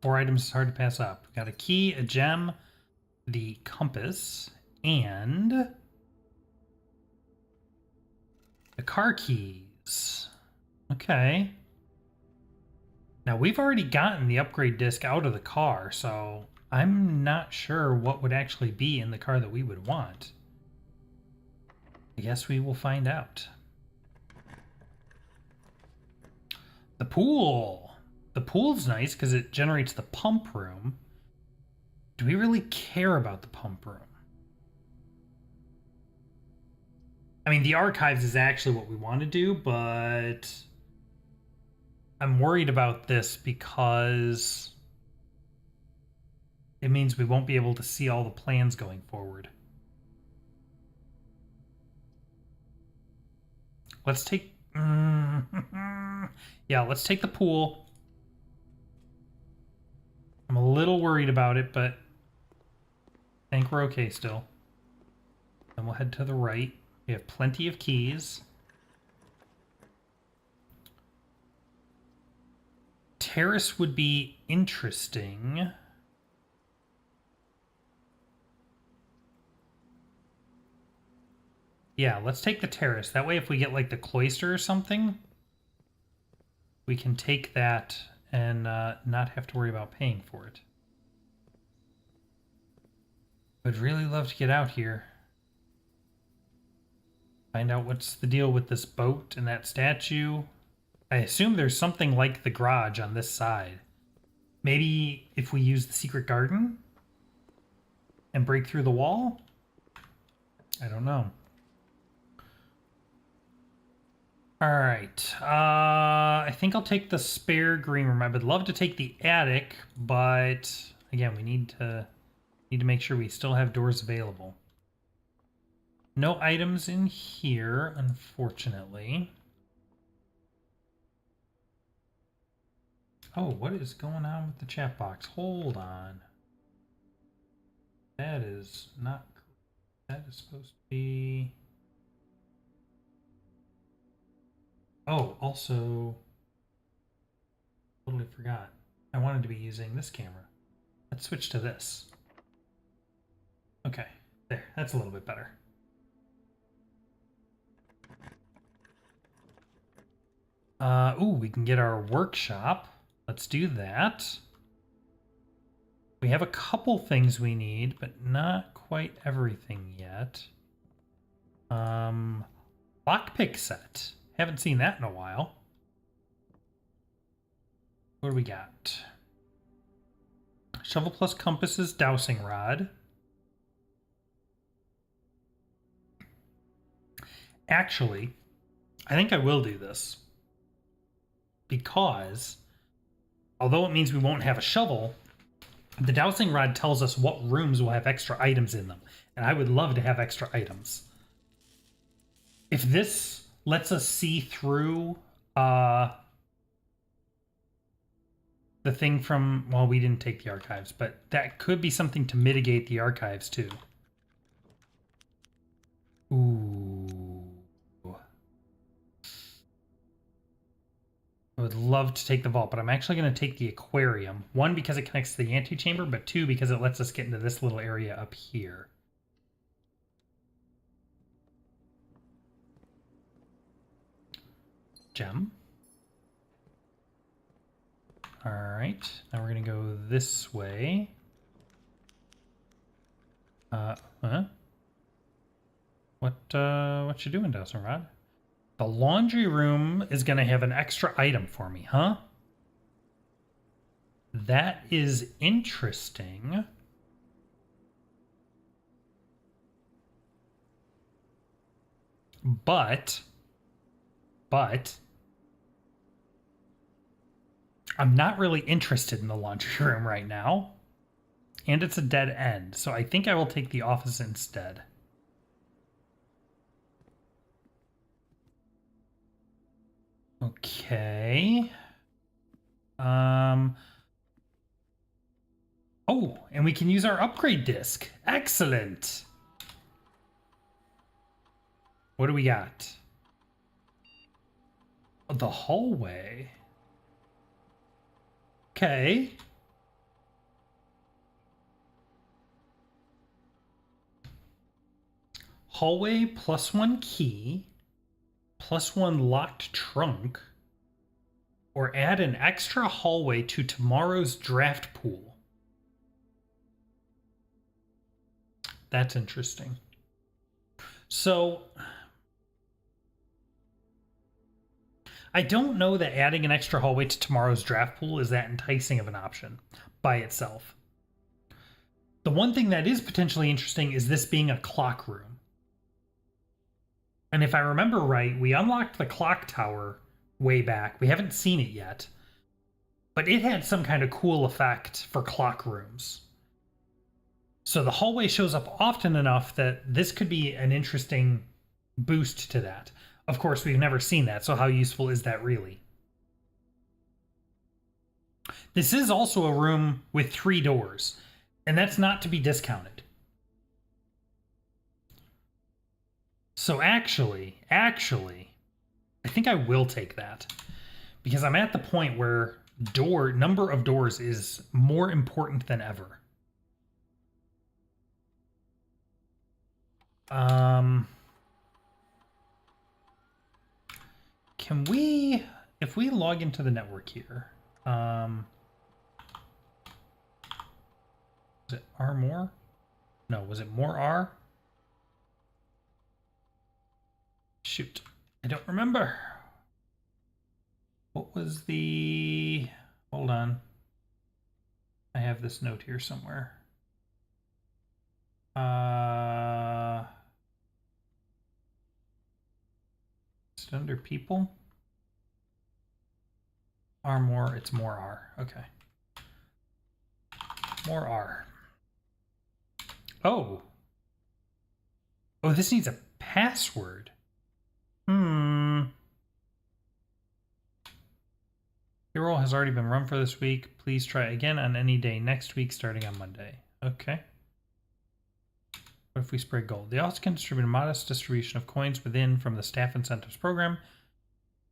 4 items is hard to pass up. We got a key, a gem, the compass, and the car keys. Okay. Now, we've already gotten the upgrade disc out of the car, so I'm not sure what would actually be in the car that we would want. I guess we will find out. The pool. The pool's nice because it generates the pump room. Do we really care about the pump room? I mean, the archives is actually what we want to do, but I'm worried about this because it means we won't be able to see all the plans going forward. Let's take... yeah, let's take the pool. I'm a little worried about it, but I think we're okay still. Then we'll head to the right. We have plenty of keys. Terrace would be interesting. Yeah, let's take the terrace. That way if we get like the cloister or something, we can take that and not have to worry about paying for it. Would really love to get out here. Find out what's the deal with this boat and that statue. I assume there's something like the garage on this side. Maybe if we use the secret garden and break through the wall? I don't know. Alright. I think I'll take the spare green room. I would love to take the attic, but again, we need to make sure we still have doors available. No items in here, unfortunately. Oh, what is going on with the chat box? Hold on. That is not... That is supposed to be... Oh, also... Totally forgot. I wanted to be using this camera. Let's switch to this. Okay, there. That's a little bit better. Ooh, we can get our workshop. Let's do that. We have a couple things we need, but not quite everything yet. Lockpick set. Haven't seen that in a while. What do we got? Shovel plus compasses, dowsing rod. Actually, I think I will do this. Because, although it means we won't have a shovel, the dowsing rod tells us what rooms will have extra items in them. And I would love to have extra items. If this lets us see through the thing from... Well, we didn't take the archives, but that could be something to mitigate the archives too. Ooh. I would love to take the vault, but I'm actually going to take the aquarium. One, because it connects to the antechamber, but two, because it lets us get into this little area up here. Gem. Alright, now we're going to go this way. What you doing, Dowsing Rod? The laundry room is going to have an extra item for me, huh? That is interesting. But I'm not really interested in the laundry room right now. And it's a dead end, so I think I will take the office instead. Okay. Oh, and we can use our upgrade disc. Excellent. What do we got? The hallway. Okay. Hallway +1 key, +1 locked trunk, or add an extra hallway to tomorrow's draft pool. That's interesting. So, I don't know that adding an extra hallway to tomorrow's draft pool is that enticing of an option by itself. The one thing that is potentially interesting is this being a clock room. And if I remember right, we unlocked the clock tower way back. We haven't seen it yet. But it had some kind of cool effect for clock rooms. So the hallway shows up often enough that this could be an interesting boost to that. Of course, we've never seen that, so how useful is that really? This is also a room with 3 doors, and that's not to be discounted. So actually, I think I will take that. Because I'm at the point where number of doors is more important than ever. Can we, if we log into the network here, is it Armor? No, was it more R? Shoot. I don't remember. What was the... Hold on. I have this note here somewhere. Is it under people? R more, it's more R. Okay. More R. Oh. Oh, this needs a password. Payroll has already been run for this week. Please try again on any day next week starting on Monday. Okay. What if we spread gold? They also can distribute a modest distribution of coins within from the staff incentives program.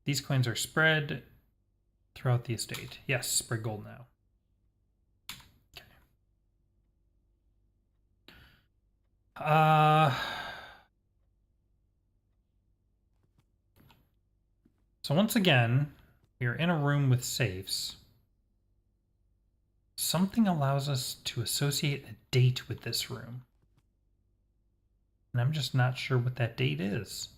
These coins are spread throughout the estate. Yes, spread gold now. Okay. So once again, we are in a room with safes. Something allows us to associate a date with this room. And I'm just not sure what that date is.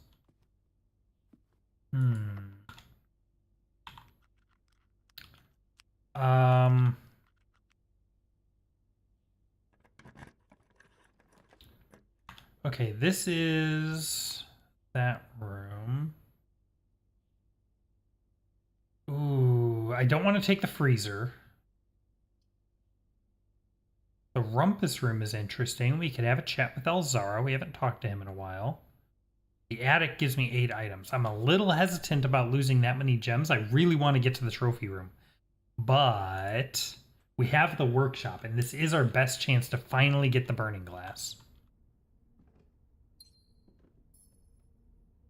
Okay, this is that room. Ooh, I don't want to take the freezer. The rumpus room is interesting. We could have a chat with Elzara. We haven't talked to him in a while. The attic gives me 8 items. I'm a little hesitant about losing that many gems. I really want to get to the trophy room. But we have the workshop, and this is our best chance to finally get the burning glass.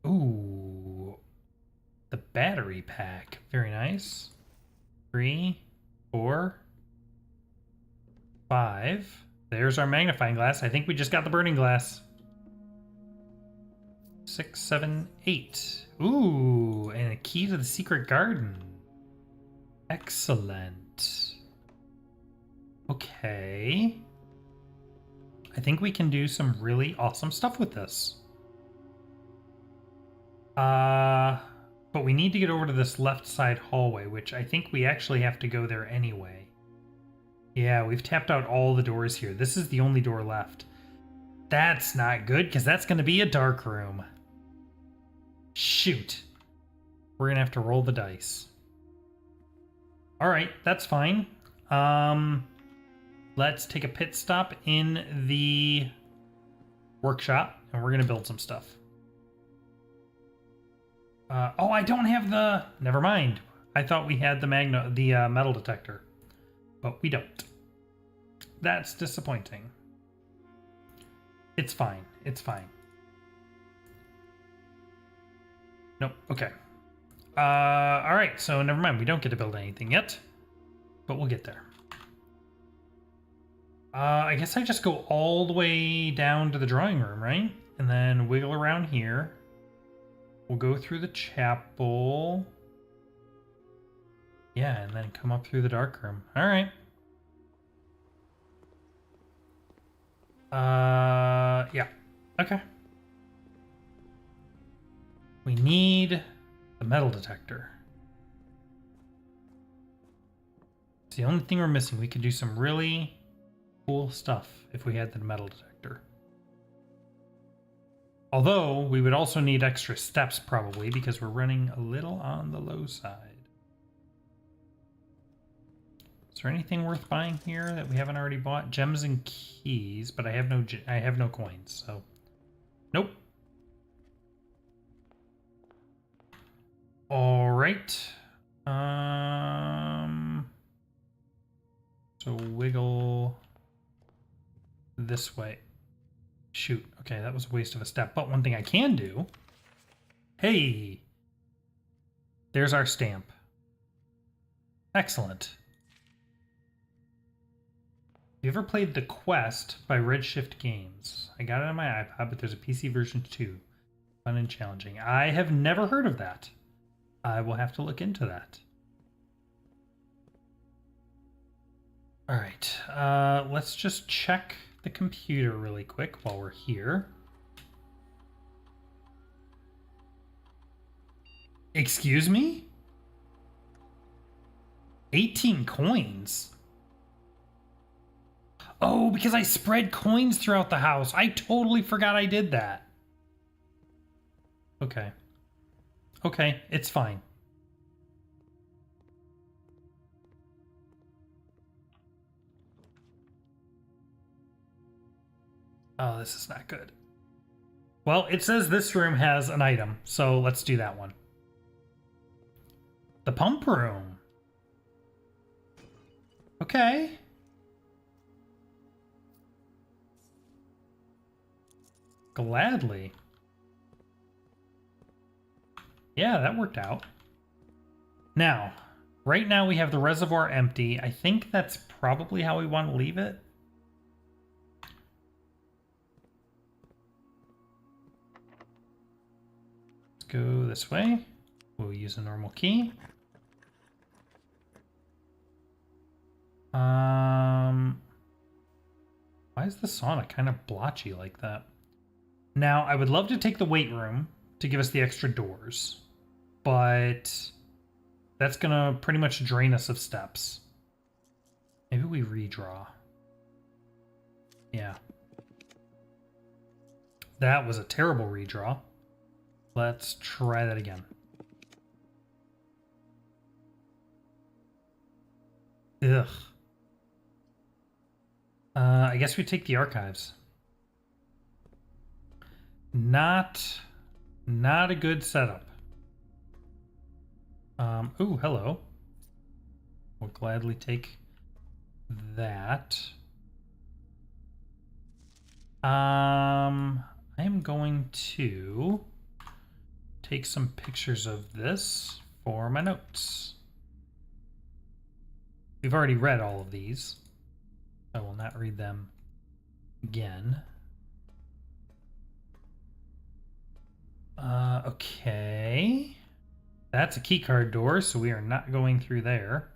Ooh. The battery pack. Very nice. 3, 4, 5. There's our magnifying glass. I think we just got the burning glass. 6, 7, 8. Ooh, and a key to the secret garden. Excellent. Okay. I think we can do some really awesome stuff with this. But we need to get over to this left side hallway, which I think we actually have to go there anyway. Yeah, we've tapped out all the doors here. This is the only door left. That's not good, because that's going to be a dark room. Shoot. We're going to have to roll the dice. Alright, that's fine. Let's take a pit stop in the workshop, and we're going to build some stuff. Oh, I don't have the... Never mind. I thought we had the metal detector. But we don't. That's disappointing. It's fine. It's fine. Nope. Okay. Alright, so never mind. We don't get to build anything yet. But we'll get there. I guess I just go all the way down to the drawing room, right? And then wiggle around here. We'll go through the chapel. Yeah, and then come up through the dark room. All right. Yeah. Okay. We need the metal detector. It's the only thing we're missing. We could do some really cool stuff if we had the metal detector. Although, we would also need extra steps probably because we're running a little on the low side. Is there anything worth buying here that we haven't already bought? Gems and keys, but I have no coins, so nope. All right. So wiggle this way. Shoot. Okay, that was a waste of a step. But one thing I can do... Hey! There's our stamp. Excellent. Have you ever played The Quest by Redshift Games? I got it on my iPod, but there's a PC version too. Fun and challenging. I have never heard of that. I will have to look into that. Alright, let's just check the computer really quick while we're here. Excuse me? 18 coins? Oh, because I spread coins throughout the house. I totally forgot I did that. Okay. Okay, it's fine. Oh, this is not good. Well, it says this room has an item, so let's do that one. The pump room. Okay. Gladly. Yeah, that worked out. Now, right now we have the reservoir empty. I think that's probably how we want to leave it. Let's go this way. We'll use a normal key. Why is the sauna kind of blotchy like that? Now, I would love to take the weight room to give us the extra doors, but that's gonna pretty much drain us of steps. Maybe we redraw. Yeah. That was a terrible redraw. Let's try that again. Ugh. I guess we take the archives. Not a good setup. Ooh, hello. We'll gladly take that. I am going to take some pictures of this for my notes. We've already read all of these. I will not read them again. Okay. That's a keycard door, so we are not going through there.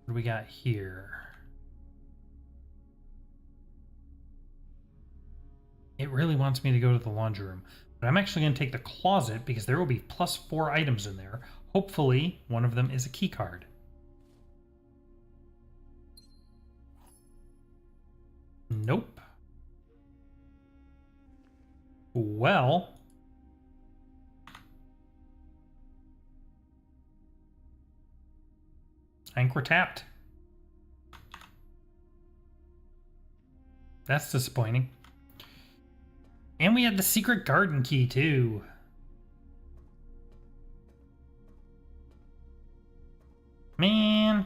What do we got here? It really wants me to go to the laundry room, but I'm actually going to take the closet because there will be +4 items in there. Hopefully, one of them is a keycard. Nope. Well, I think we're tapped. That's disappointing. And we had the secret garden key, too. Man.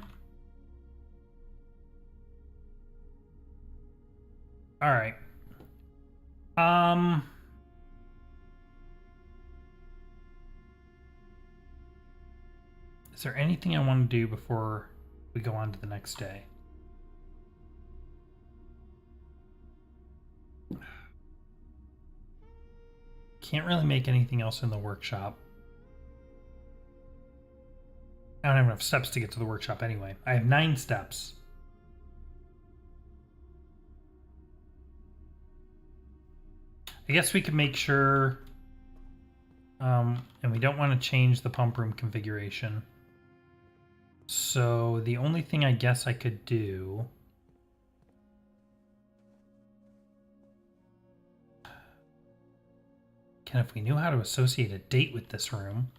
Alright. Is there anything I want to do before we go on to the next day? Can't really make anything else in the workshop. I don't have enough steps to get to the workshop anyway. I have 9 steps. I guess we could make sure, and we don't want to change the pump room configuration. So the only thing I guess I could do if we knew how to associate a date with this room.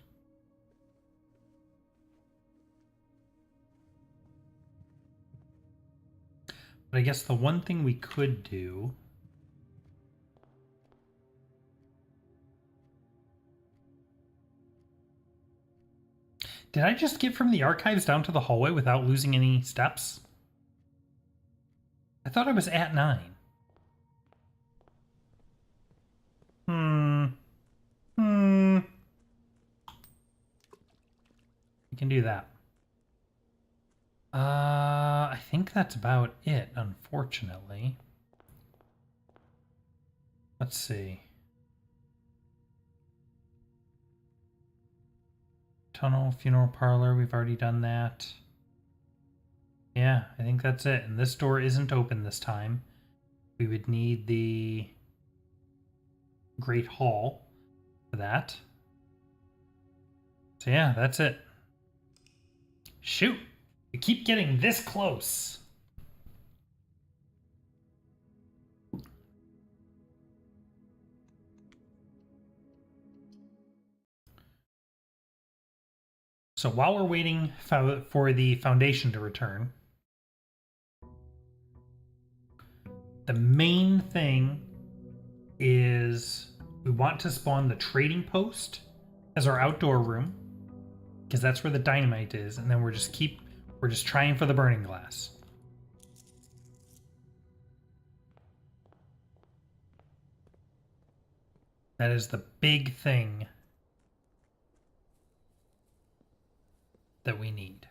But I guess the one thing we could do Did I just get from the archives down to the hallway without losing any steps? I thought I was at 9. We can do that. I think that's about it, unfortunately. Let's see. Tunnel, funeral parlor, we've already done that. Yeah, I think that's it. And this door isn't open this time. We would need the Great Hall for that. So yeah, that's it. Shoot! We keep getting this close. So while we're waiting for the foundation to return, the main thing is we want to spawn the trading post as our outdoor room, because that's where the dynamite is, and then we're just trying for the burning glass. That is the big thing that we need.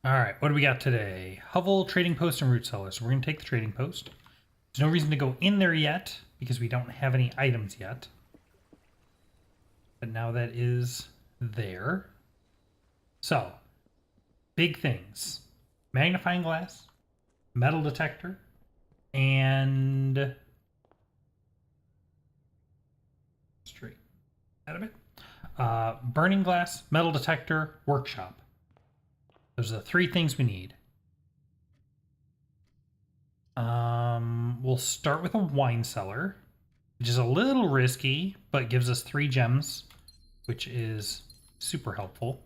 All right, what do we got today? Hovel, trading post, and root cellar. So we're going to take the trading post. There's no reason to go in there yet because we don't have any items yet. But now that is there. So, big things. Magnifying glass, metal detector, and straight out of it. Burning glass, metal detector, workshop. Those are the three things we need. We'll start with a wine cellar, which is a little risky, but gives us 3 gems, which is super helpful.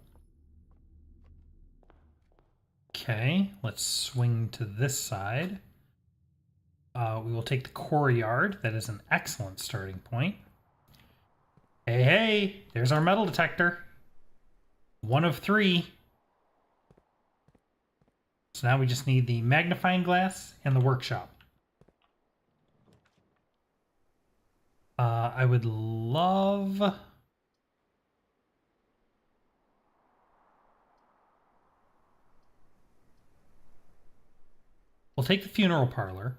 Okay, let's swing to this side. We will take the core yard. That is an excellent starting point. Hey, hey, there's our metal detector. 1 of 3. So now we just need the magnifying glass and the workshop. I would love... We'll take the funeral parlor.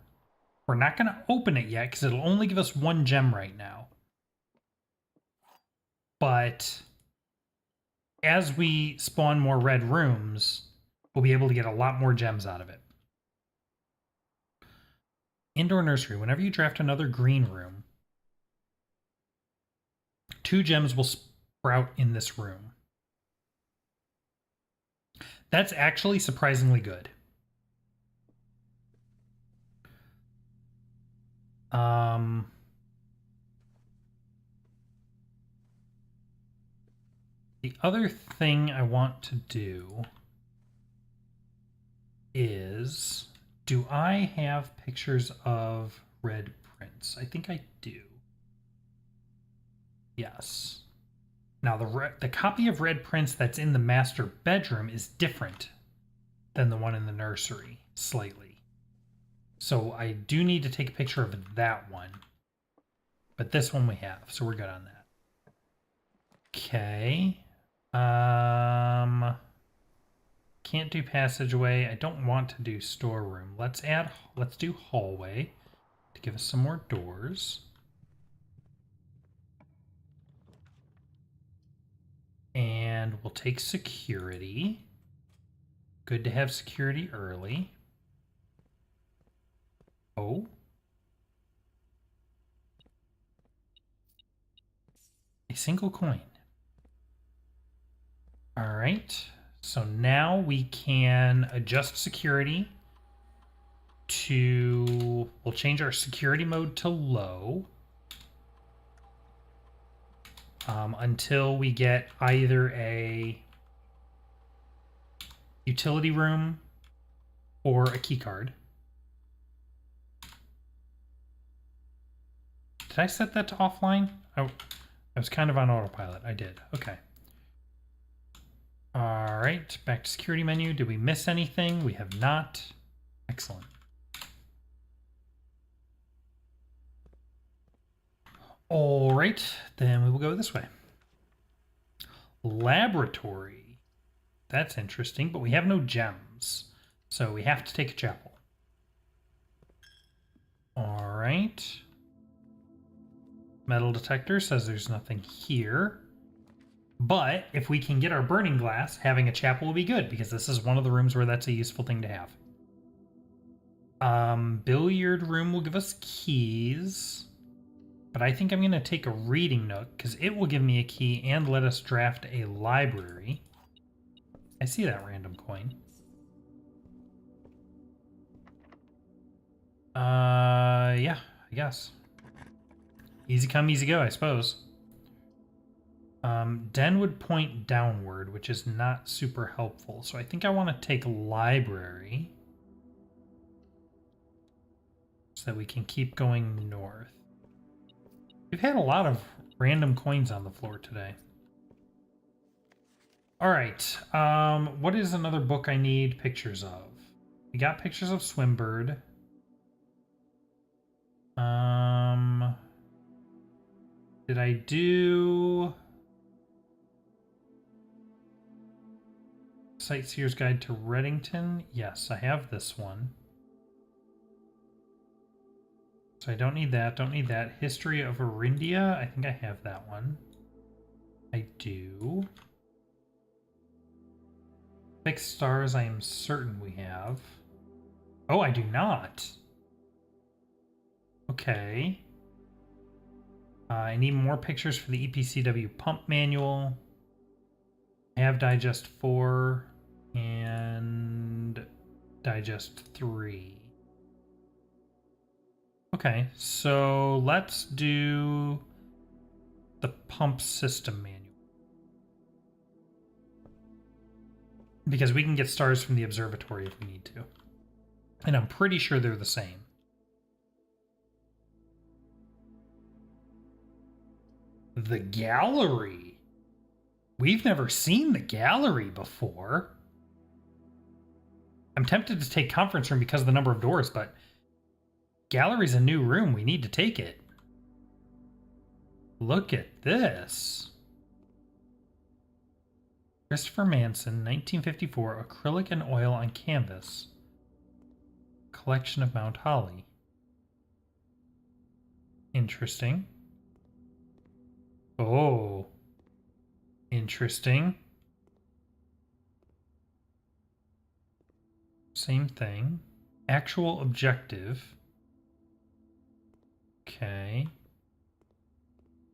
We're not going to open it yet because it'll only give us 1 gem right now. But as we spawn more red rooms, we'll be able to get a lot more gems out of it. Indoor nursery. Whenever you draft another green room, 2 gems will sprout in this room. That's actually surprisingly good. The other thing I want to do is, do I have pictures of red prints? I think I do. Yes. Now the copy of red prints that's in the master bedroom is different than the one in the nursery, slightly. So I do need to take a picture of that one. But this one we have, so we're good on that. Okay. Can't do passageway. I don't want to do storeroom. Let's do hallway to give us some more doors. And we'll take security. Good to have security early. Oh. A single coin. All right. So now we can adjust security to, we'll change our security mode to low until we get either a utility room or a key card. Did I set that to offline? I was kind of on autopilot. I did. Okay. All right, back to security menu. Did we miss anything? We have not. Excellent. All right, then we will go this way. Laboratory. That's interesting, but we have no gems, so we have to take a chapel. All right. Metal detector says there's nothing here. But if we can get our burning glass, having a chapel will be good, because this is one of the rooms where that's a useful thing to have. Billiard room will give us keys. But I think I'm going to take a reading nook, because it will give me a key and let us draft a library. I see that random coin. Yeah, I guess. Easy come, easy go, I suppose. Den would point downward, which is not super helpful. So I think I want to take library so that we can keep going north. We've had a lot of random coins on the floor today. All right. What is another book I need pictures of? We got pictures of Swimbird. Did I do Sightseer's Guide to Reddington? Yes, I have this one. So I don't need that, don't need that. History of Arindia, I think I have that one. I do. Fixed Stars, I am certain we have. Oh, I do not. Okay. I need more pictures for the EPCW pump manual. I have Digest 4 and Digest 3. Okay, so let's do the pump system manual. Because we can get stars from the observatory if we need to. And I'm pretty sure they're the same. The gallery. We've never seen the gallery before. I'm tempted to take conference room because of the number of doors, but gallery's a new room. We need to take it. Look at this. Christopher Manson, 1954, acrylic and oil on canvas. Collection of Mount Holly. Interesting. Oh. Interesting. Same thing. Actual objective. Okay.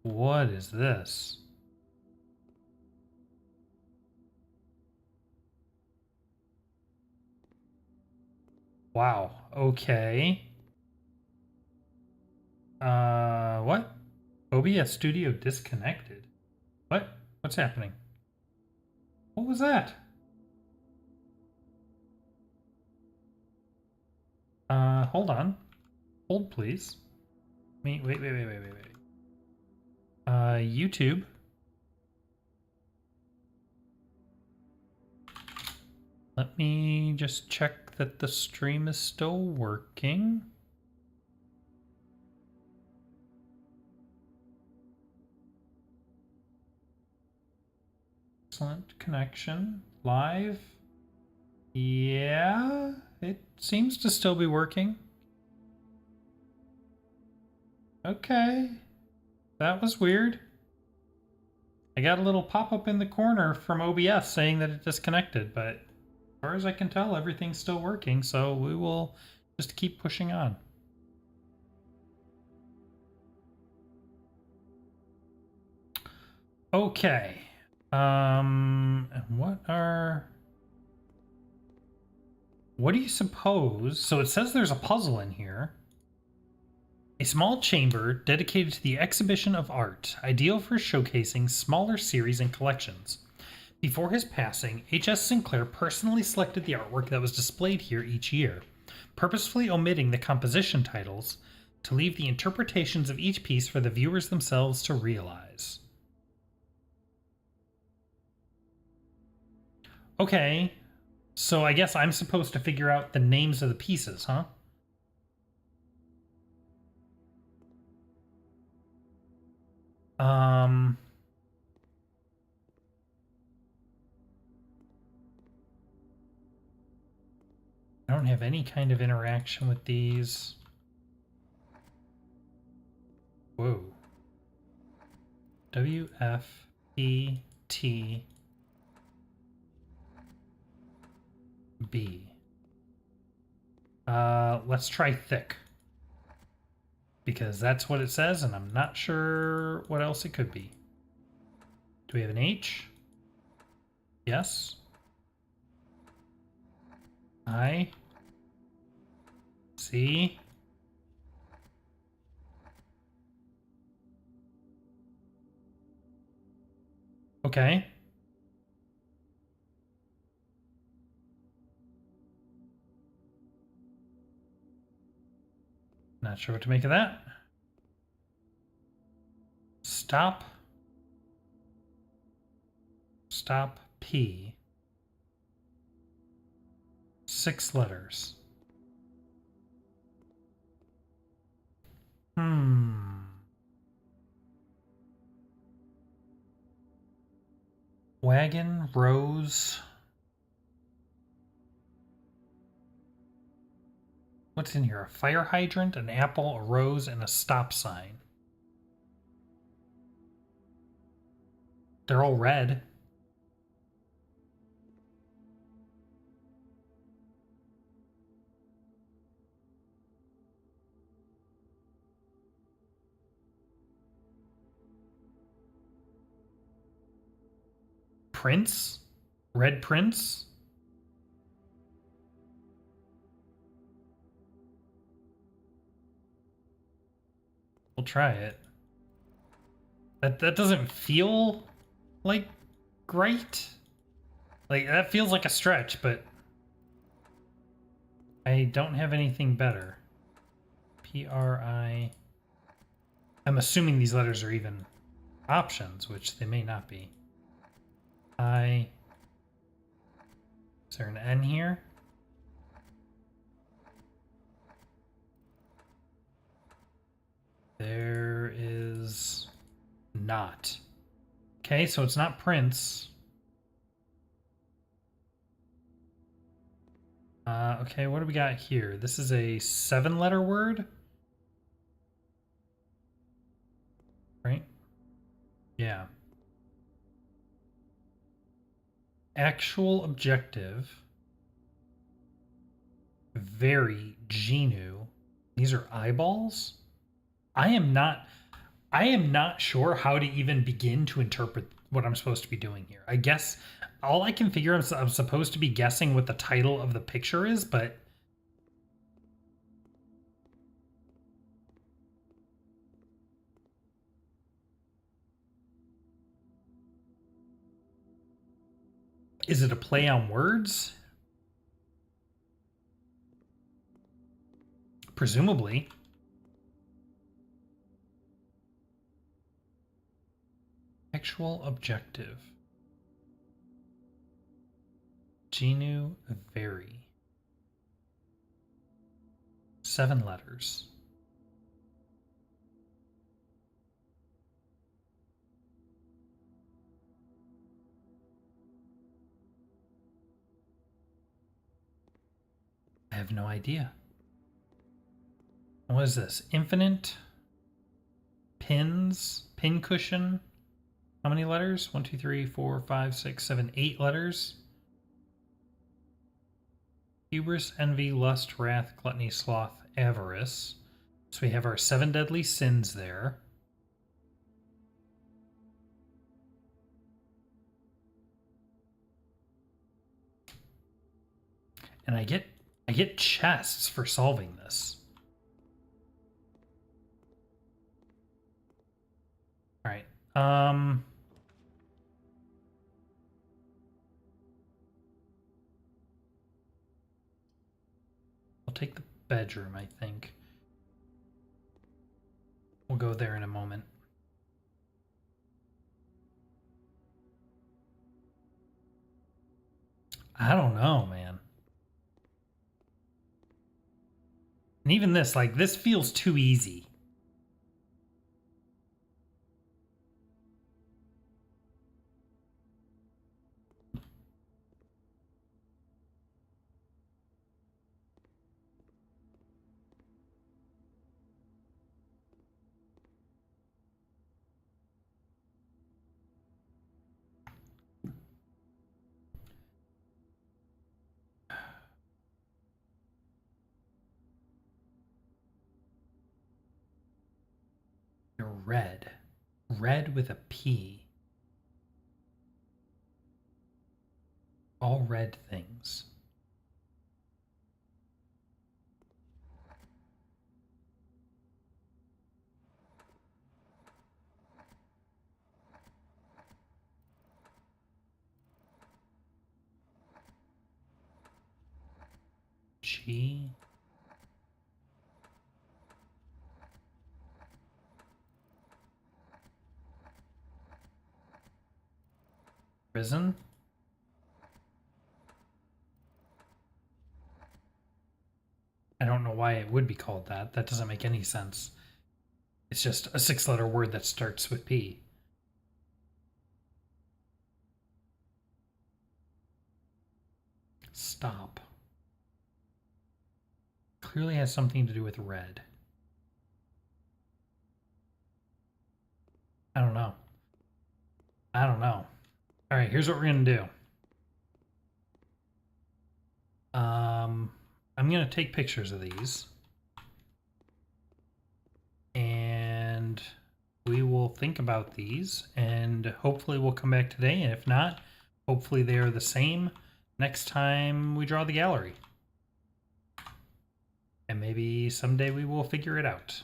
What is this? Wow. Okay. What? OBS Studio disconnected. What? What's happening? What was that? Hold on. Hold, please. Wait. YouTube. Let me just check that the stream is still working. Excellent connection. Live. Yeah, it seems to still be working. Okay. That was weird. I got a little pop-up in the corner from OBS saying that it disconnected, but as far as I can tell, everything's still working, so we will just keep pushing on. Okay. What do you suppose? So it says there's a puzzle in here. A small chamber dedicated to the exhibition of art, ideal for showcasing smaller series and collections. Before his passing, H.S. Sinclair personally selected the artwork that was displayed here each year, purposefully omitting the composition titles to leave the interpretations of each piece for the viewers themselves to realize. Okay, so I guess I'm supposed to figure out the names of the pieces, huh? I don't have any kind of interaction with these. Whoa. W, F, E, T, B. Let's try thick. Because that's what it says, and I'm not sure what else it could be. Do we have an H? Yes. I. C. Okay. Not sure what to make of that. Stop. Stop P. 6 letters. Wagon, rose. What's in here? A fire hydrant, an apple, a rose, and a stop sign. They're all red. Prince? Red Prince? We'll try it. That doesn't feel like great. Like, that feels like a stretch, but I don't have anything better. P-R-I... I'm assuming these letters are even options, which they may not be. I... Is there an N here? There is not. Okay, so it's not Prince. Okay, what do we got here? This is a 7-letter word? Right? Yeah. Actual objective. Very Genu. These are eyeballs? I am not sure how to even begin to interpret what I'm supposed to be doing here. I guess all I can figure I'm supposed to be guessing what the title of the picture is, but is it a play on words? Presumably. Actual objective. Genu Very. 7 letters. I have no idea. What is this? Infinite pins? Pin cushion? How many letters? 1, 2, 3, 4, 5, 6, 7, 8 letters. Hubris, envy, lust, wrath, gluttony, sloth, avarice. So we have our 7 deadly sins there. And I get chests for solving this. All right. I'll take the bedroom, I think. We'll go there in a moment. I don't know, man. And even this, like, this feels too easy. red? Red with a P. All red things. G. Prison. I don't know why it would be called that. That doesn't make any sense. It's just a 6-letter word that starts with P. Stop. Clearly has something to do with red. I don't know. I don't know. All right, here's what we're gonna do. I'm gonna take pictures of these, and we will think about these, and hopefully we'll come back today. And if not, hopefully they are the same next time we draw the gallery. And maybe someday we will figure it out.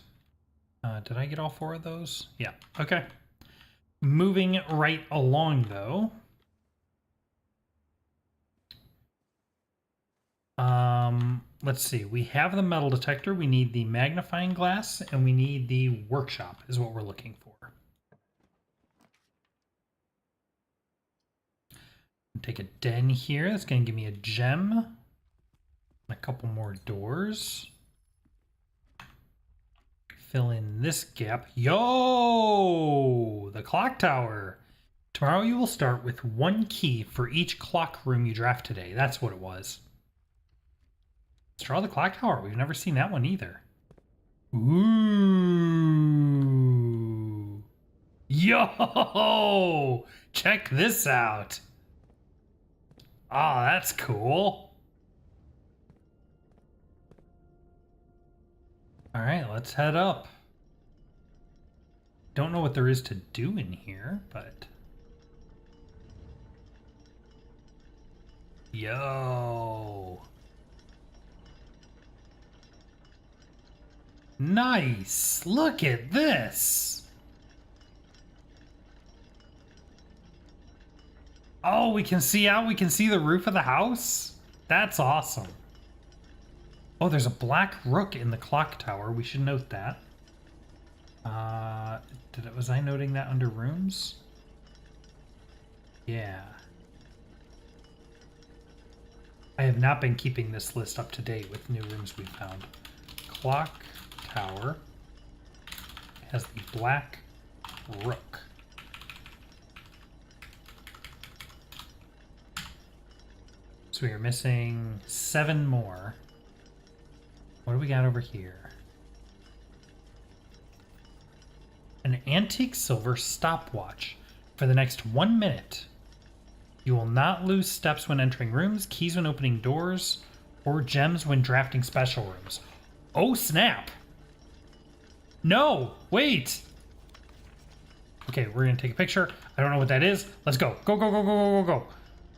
Did I get all 4 of those? Yeah, okay. Moving right along, though. Let's see. We have the metal detector. We need the magnifying glass, and we need the workshop is what we're looking for. Take a den here. That's going to give me a gem. And a couple more doors. Fill in this gap. Yo! The clock tower. Tomorrow you will start with 1 key for each clock room you draft today. That's what it was. Let's draw the clock tower. We've never seen that one either. Ooh. Yo! Check this out. Oh, that's cool. All right, let's head up. Don't know what there is to do in here, but... Yo! Nice! Look at this! Oh, we can see out? We can see the roof of the house? That's awesome. Oh, there's a black rook in the clock tower. We should note that. Was I noting that under rooms? Yeah. I have not been keeping this list up to date with new rooms we found. Clock tower has the black rook. So we are missing 7 more. What do we got over here? An antique silver stopwatch. For the next 1 minute, you will not lose steps when entering rooms, keys when opening doors, or gems when drafting special rooms. Oh, snap! No! Wait! Okay, we're gonna take a picture. I don't know what that is. Let's go. Go, go, go, go, go, go, go.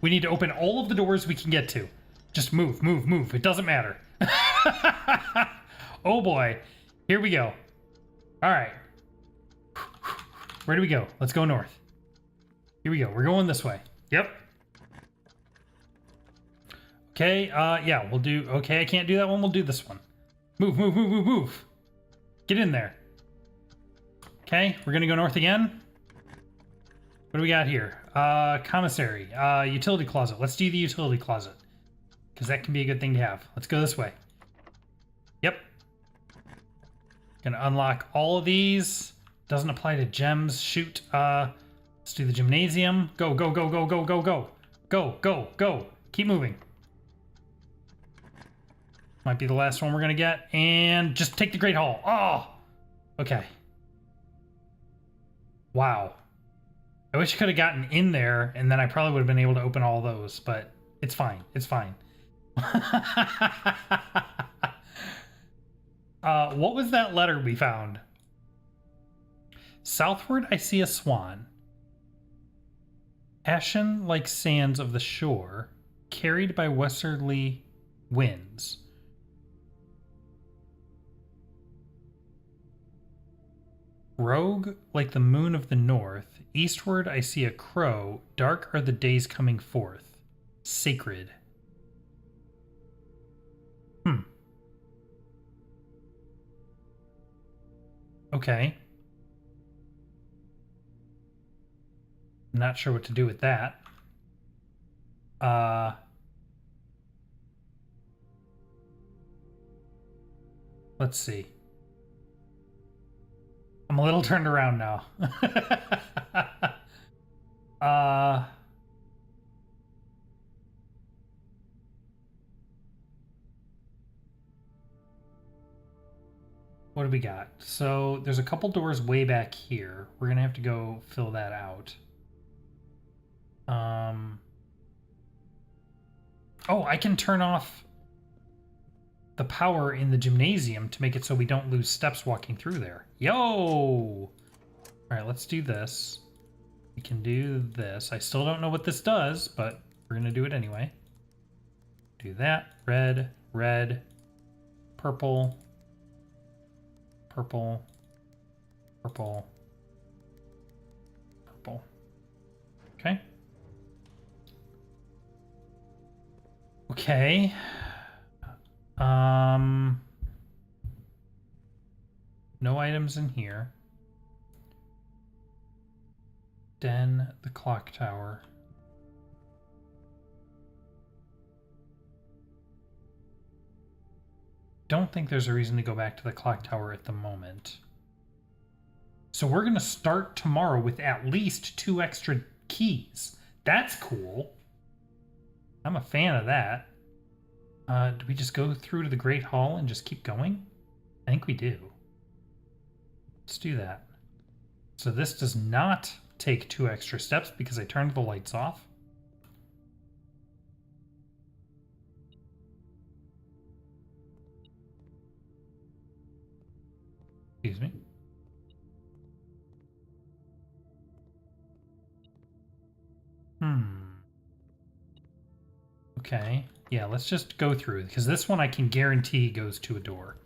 We need to open all of the doors we can get to. Just move, move, move. It doesn't matter. Oh boy. Here we go. All right. Where do we go? Let's go north. Here we go. We're going this way. Yep. Okay, yeah, we'll do... Okay, I can't do that one. We'll do this one. Move, move, move, move, move. Get in there. Okay, we're gonna go north again. What do we got here? Commissary. Utility closet. Let's do the utility closet. Because that can be a good thing to have. Let's go this way. Yep. Gonna unlock all of these. Doesn't apply to gems. Shoot. Let's do the gymnasium. Go, go, go, go, go, go, go. Go, go, go. Keep moving. Might be the last one we're gonna get. And just take the Great Hall. Oh! Okay. Wow. I wish I could have gotten in there, and then I probably would have been able to open all those, but it's fine. It's fine. What was that letter we found? Southward, I see a swan. Ashen like sands of the shore, carried by westerly winds. Rogue like the moon of the north. Eastward, I see a crow. Dark are the days coming forth. Sacred. Okay. I'm not sure what to do with that. Let's see. I'm a little turned around now. What do we got? So there's a couple doors way back here. We're gonna have to go fill that out. Oh, I can turn off the power in the gymnasium to make it so we don't lose steps walking through there. Yo! All right, let's do this. We can do this. I still don't know what this does, but we're gonna do it anyway. Do that. Red, red, purple, purple, purple, purple. Okay. Okay. No items in here. Den, the clock tower. Don't think there's a reason to go back to the clock tower at the moment. So we're going to start tomorrow with at least 2 extra keys. That's cool. I'm a fan of that. Do we just go through to the Great Hall and just keep going? I think we do. Let's do that. So this does not take 2 extra steps because I turned the lights off. Excuse me. Okay. Yeah, let's just go through because this one I can guarantee goes to a door.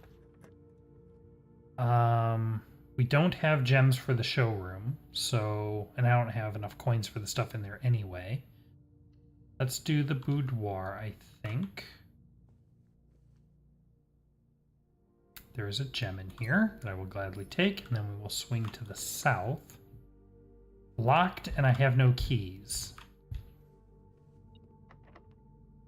We don't have gems for the showroom, so, and I don't have enough coins for the stuff in there anyway. Let's do the boudoir, I think. There is a gem in here that I will gladly take, and then we will swing to the south. Locked, and I have no keys.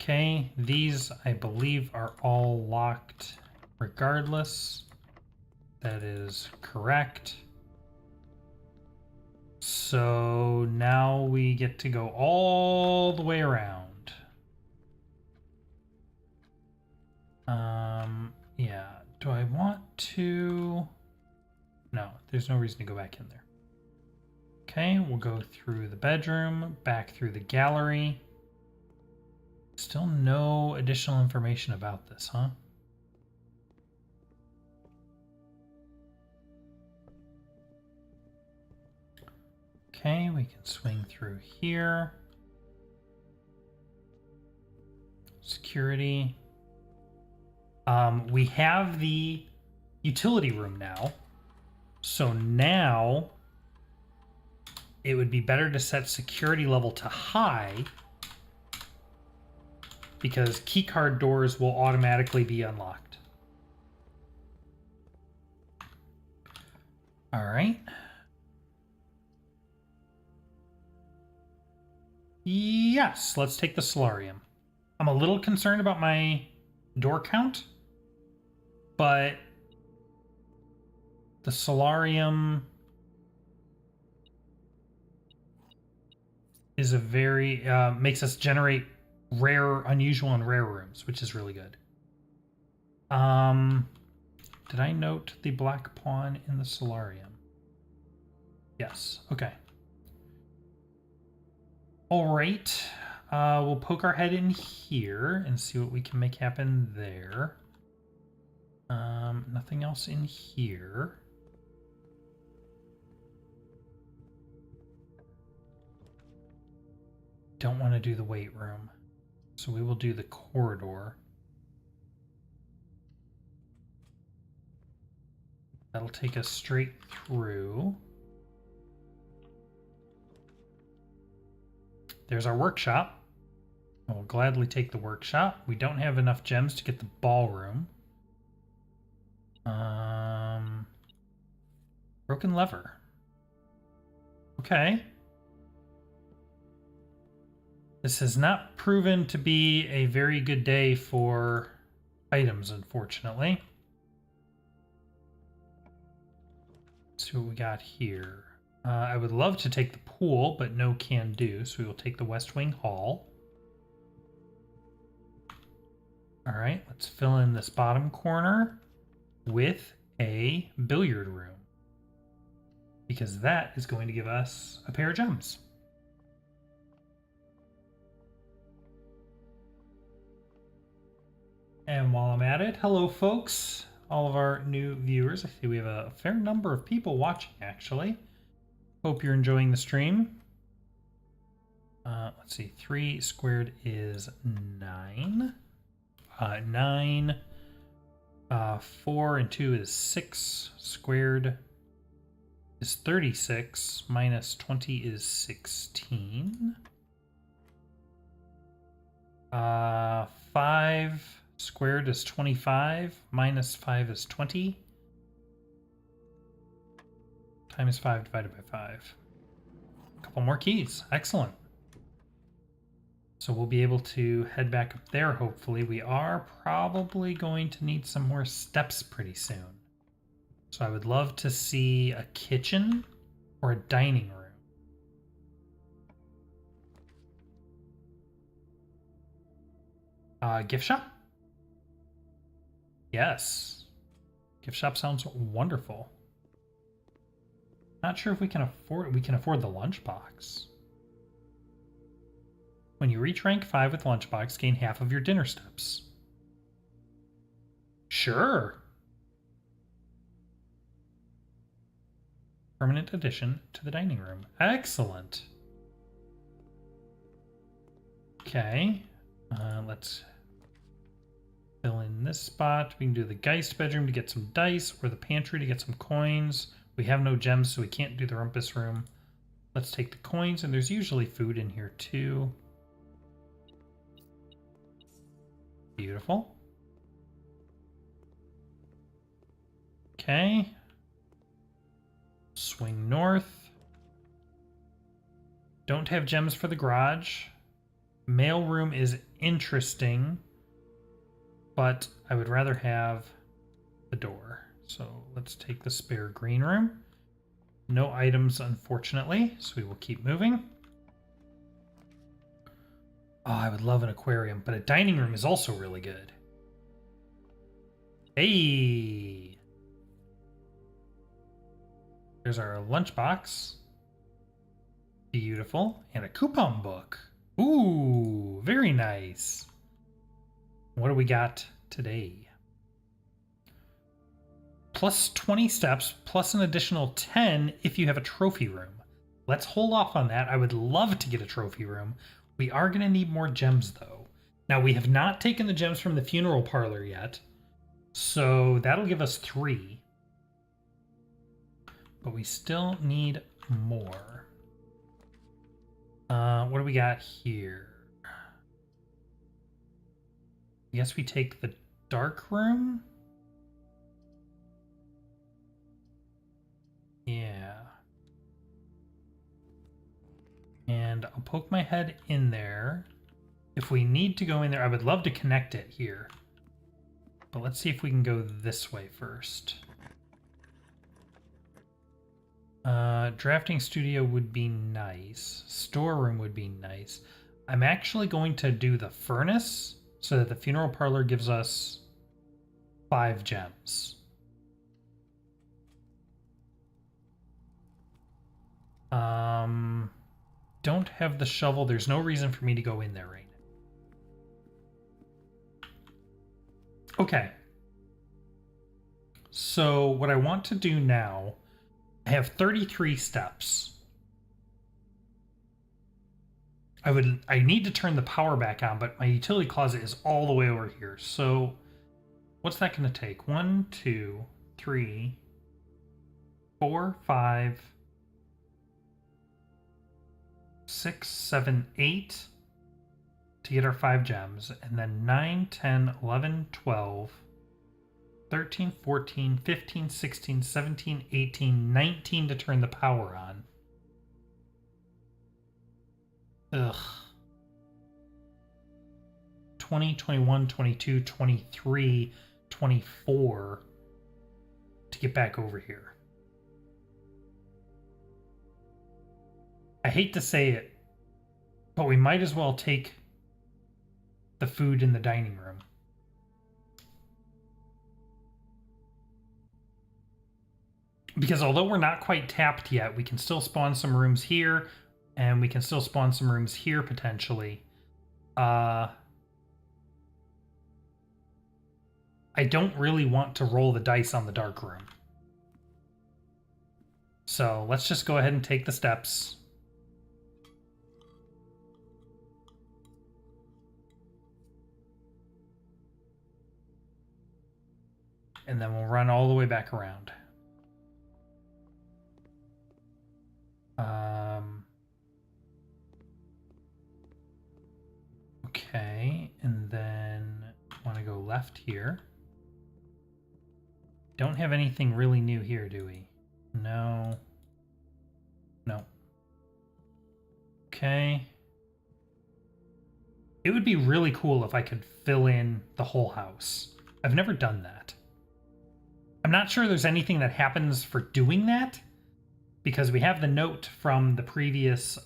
Okay, these I believe are all locked regardless. That is correct. So now we get to go all the way around. Yeah, do I want to? No, there's no reason to go back in there. Okay, we'll go through the bedroom, back through the gallery. Still no additional information about this, huh? Okay, we can swing through here. Security. We have the utility room now. So now it would be better to set security level to high because keycard doors will automatically be unlocked. All right. Yes, let's take the solarium. I'm a little concerned about my door count, but the solarium is a very makes us generate rare, unusual, and rare rooms, which is really good. Did I note the black pawn in the solarium? Yes. Okay. All right. We'll poke our head in here and see what we can make happen there. Nothing else in here. don't want to do the weight room. So we will do the corridor. That'll take us straight through. There's our workshop. I will gladly take the workshop. We don't have enough gems to get the ballroom. Broken lever. Okay. This has not proven to be a very good day for items, unfortunately. Let's see what we got here. I would love to take the pool, but no can do, so we will take the West Wing Hall. All right, let's fill in this bottom corner with a billiard room, because that is going to give us a pair of gems. And while I'm at it, hello folks, all of our new viewers. I see we have a fair number of people watching, actually. Hope you're enjoying the stream. Let's see, 3 squared is 9. 9. 4 and 2 is 6. Squared is 36. Minus 20 is 16. 5 squared is 25. Minus 5 is 20. Times 5 divided by 5. A couple more keys. Excellent. So we'll be able to head back up there, hopefully. We are probably going to need some more steps pretty soon. So I would love to see a kitchen or a dining room. Gift shop? Yes. Gift shop sounds wonderful. Not sure if we can afford the lunchbox. When you reach rank 5 with lunchbox, gain half of your dinner steps. Sure. Permanent addition to the dining room. Excellent. Okay. Let's fill in this spot. We can do the Geist bedroom to get some dice, or the pantry to get some coins. We have no gems, so we can't do the Rumpus room. Let's take the coins, and there's usually food in here too. Beautiful. Okay. Swing north. Don't have gems for the garage. Mail room is interesting, but I would rather have the door. So let's take the spare green room. No items, unfortunately, so we will keep moving. Oh, I would love an aquarium, but a dining room is also really good. Hey! There's our lunchbox. Beautiful. And a coupon book. Ooh, very nice. What do we got today? Plus 20 steps, plus an additional 10 if you have a trophy room. Let's hold off on that. I would love to get a trophy room. We are going to need more gems, though. Now, we have not taken the gems from the funeral parlor yet, so that'll give us 3. But we still need more. What do we got here? I guess we take the dark room? Yeah. And I'll poke my head in there. If we need to go in there, I would love to connect it here. But let's see if we can go this way first. Drafting studio would be nice. Storeroom would be nice. I'm actually going to do the furnace so that the funeral parlor gives us 5 gems. Don't have the shovel. There's no reason for me to go in there right now. Okay. So what I want to do now, I have 33 steps. I need to turn the power back on, but my utility closet is all the way over here. So what's that going to take? 1, 2, 3, 4, 5, 6, 7, 8 to get our 5 gems, and then 9, 10, 11, 12, 13, 14, 15, 16, 17, 18, 19 to turn the power on. Ugh. 20, 21, 22, 23, 24 to get back over here. I hate to say it, but we might as well take the food in the dining room. Because although we're not quite tapped yet, we can still spawn some rooms here, and we can still spawn some rooms here potentially. I don't really want to roll the dice on the dark room. So let's just go ahead and take the steps. And then we'll run all the way back around. Okay, and then want to go left here. Don't have anything really new here, do we? No. No. Okay. It would be really cool if I could fill in the whole house. I've never done that. I'm not sure there's anything that happens for doing that, because we have the note from the previous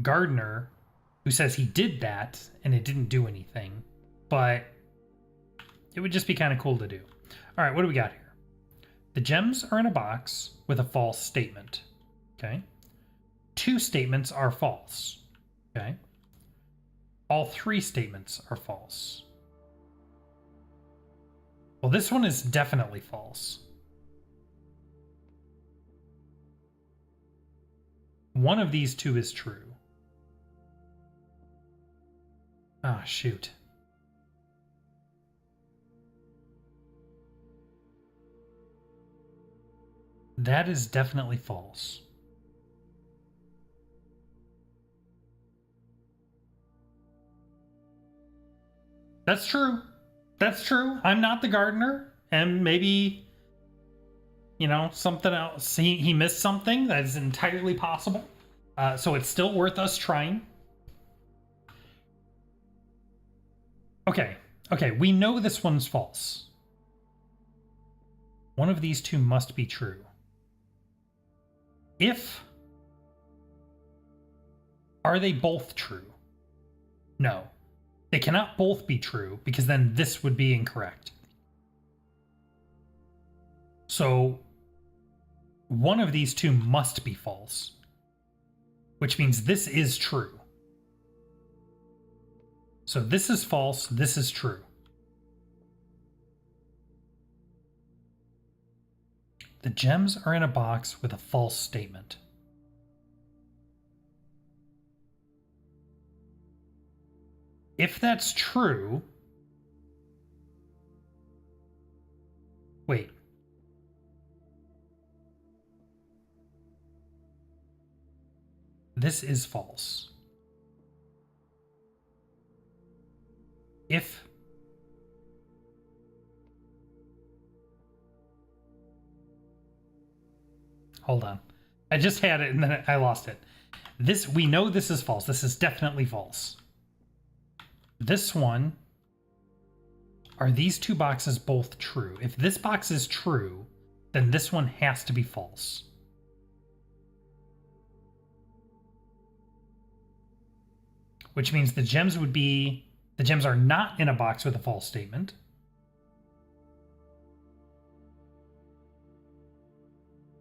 gardener who says he did that and it didn't do anything, but it would just be kind of cool to do. All right, what do we got here? The gems are in a box with a false statement. Okay. 2 statements are false. Okay. All 3 statements are false. Well, this one is definitely false. One of these 2 is true. Ah, shoot. That is definitely false. That's true. That's true. I'm not the gardener, and maybe, you know, something else. He missed something. That is entirely possible. So it's still worth us trying. Okay. Okay, we know this one's false. One of these 2 must be true. Are they both true? No. They cannot both be true, because then this would be incorrect. So one of these 2 must be false, which means this is true. So this is false, this is true. The gems are in a box with a false statement. If that's true... Wait. This is false. If... Hold on. I just had it and then I lost it. We know this is false. This is definitely false. This one, are these 2 boxes both true? If this box is true, then this one has to be false. Which means the gems are not in a box with a false statement.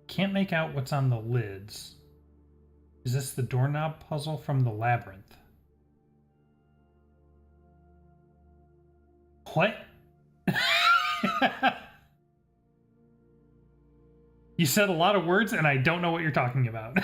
Can't make out what's on the lids. Is this the doorknob puzzle from the labyrinth? What? You said a lot of words and I don't know what you're talking about.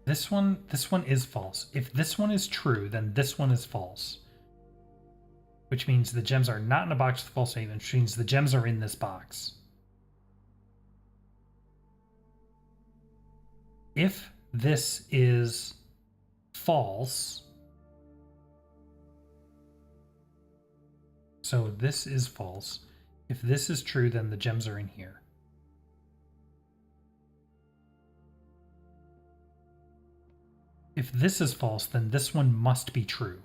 This one is false. If this one is true, then this one is false. Which means the gems are not in a box with false statement, which means the gems are in this box. If this is false, so this is false. If this is true, then the gems are in here. If this is false, then this one must be true.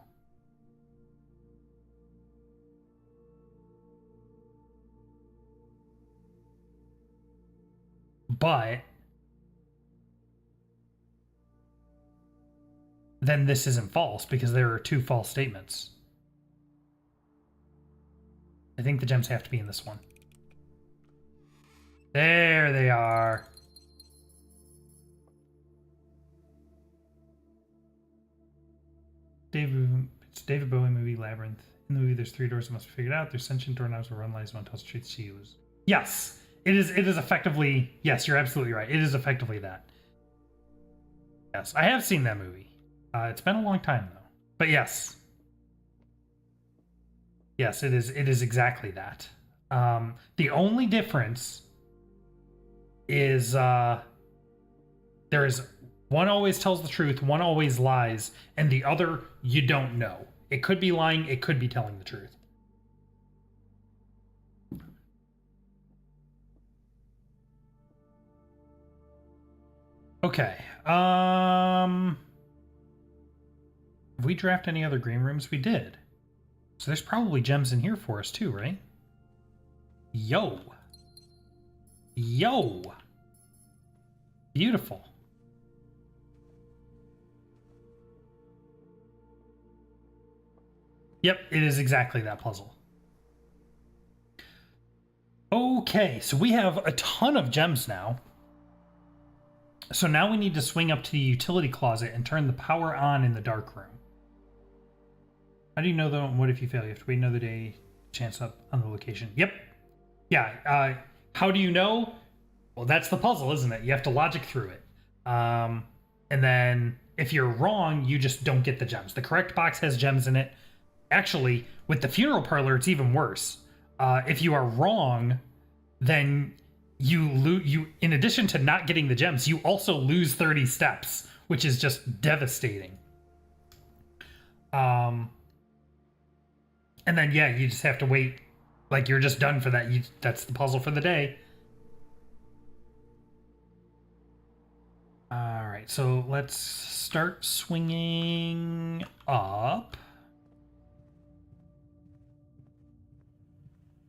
But then this isn't false because there are two false statements. I think the gems have to be in this one. There they are. It's David Bowie movie Labyrinth. In the movie, there's 3 doors that must be figured out. There's sentient doorknobs where one lies, one tells truth to use. Yes, it is effectively. Yes, you're absolutely right. It is effectively that. Yes, I have seen that movie. It's been a long time though. But yes. Yes, it is exactly that. The only difference is there is one always tells the truth, one always lies, and the other you don't know. It could be lying, it could be telling the truth. Okay. Have we draft any other green rooms? We did. So there's probably gems in here for us too, right? Yo. Yo. Beautiful. Yep, it is exactly that puzzle. Okay, so we have a ton of gems now. So now we need to swing up to the utility closet and turn the power on in the dark room. How do you know though? What if you fail? You have to wait another day, chance up on the location. Yep. Yeah. How do you know? Well, that's the puzzle, isn't it? You have to logic through it. And then if you're wrong, you just don't get the gems. The correct box has gems in it. Actually, with the funeral parlor, it's even worse. If you are wrong, then you in addition to not getting the gems, you also lose 30 steps, which is just devastating. And then, yeah, you just have to wait. Like, you're just done for that. That's the puzzle for the day. All right, so let's start swinging up.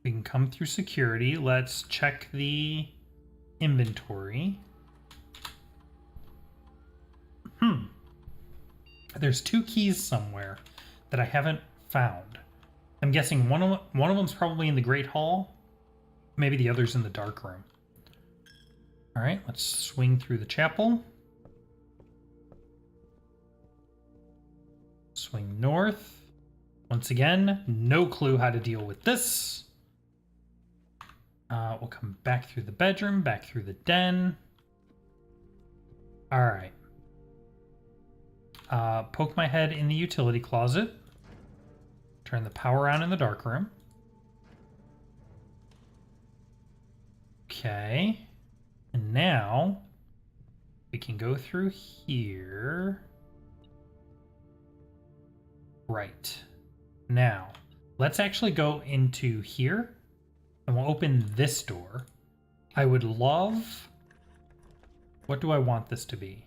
We can come through security. Let's check the inventory. There's 2 keys somewhere that I haven't found. I'm guessing one of them's probably in the Great Hall. Maybe the other's in the dark room. All right, let's swing through the chapel. Swing north. Once again, no clue how to deal with this. We'll come back through the bedroom, back through the den. All right. Poke my head in the utility closet. Turn the power on in the dark room. Okay. And now we can go through here. Right. Now, let's actually go into here and we'll open this door. I would love... What do I want this to be?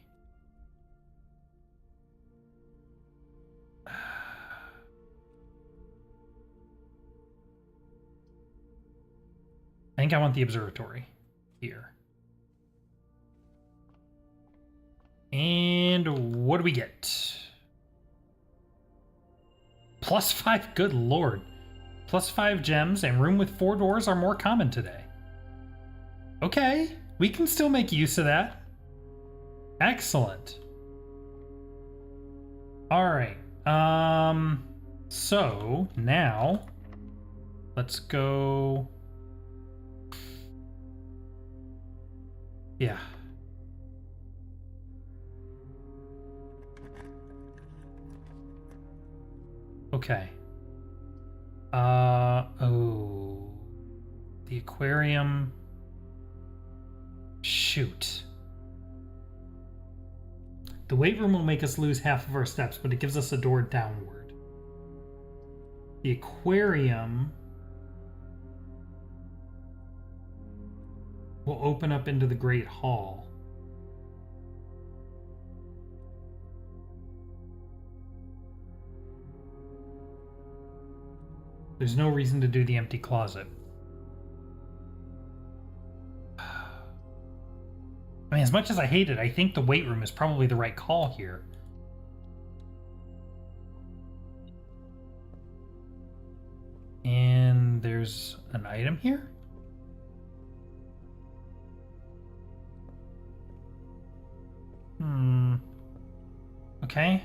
I think I want the observatory here. And what do we get? +5, good lord. +5 gems and room with 4 doors are more common today. Okay, we can still make use of that. Excellent. All right. So now let's go. Yeah. Okay. Oh. The aquarium. Shoot. The weight room will make us lose half of our steps, but it gives us a door downward. The aquarium will open up into the Great Hall. There's no reason to do the empty closet. I mean, as much as I hate it, I think the weight room is probably the right call here. And there's an item here? Okay,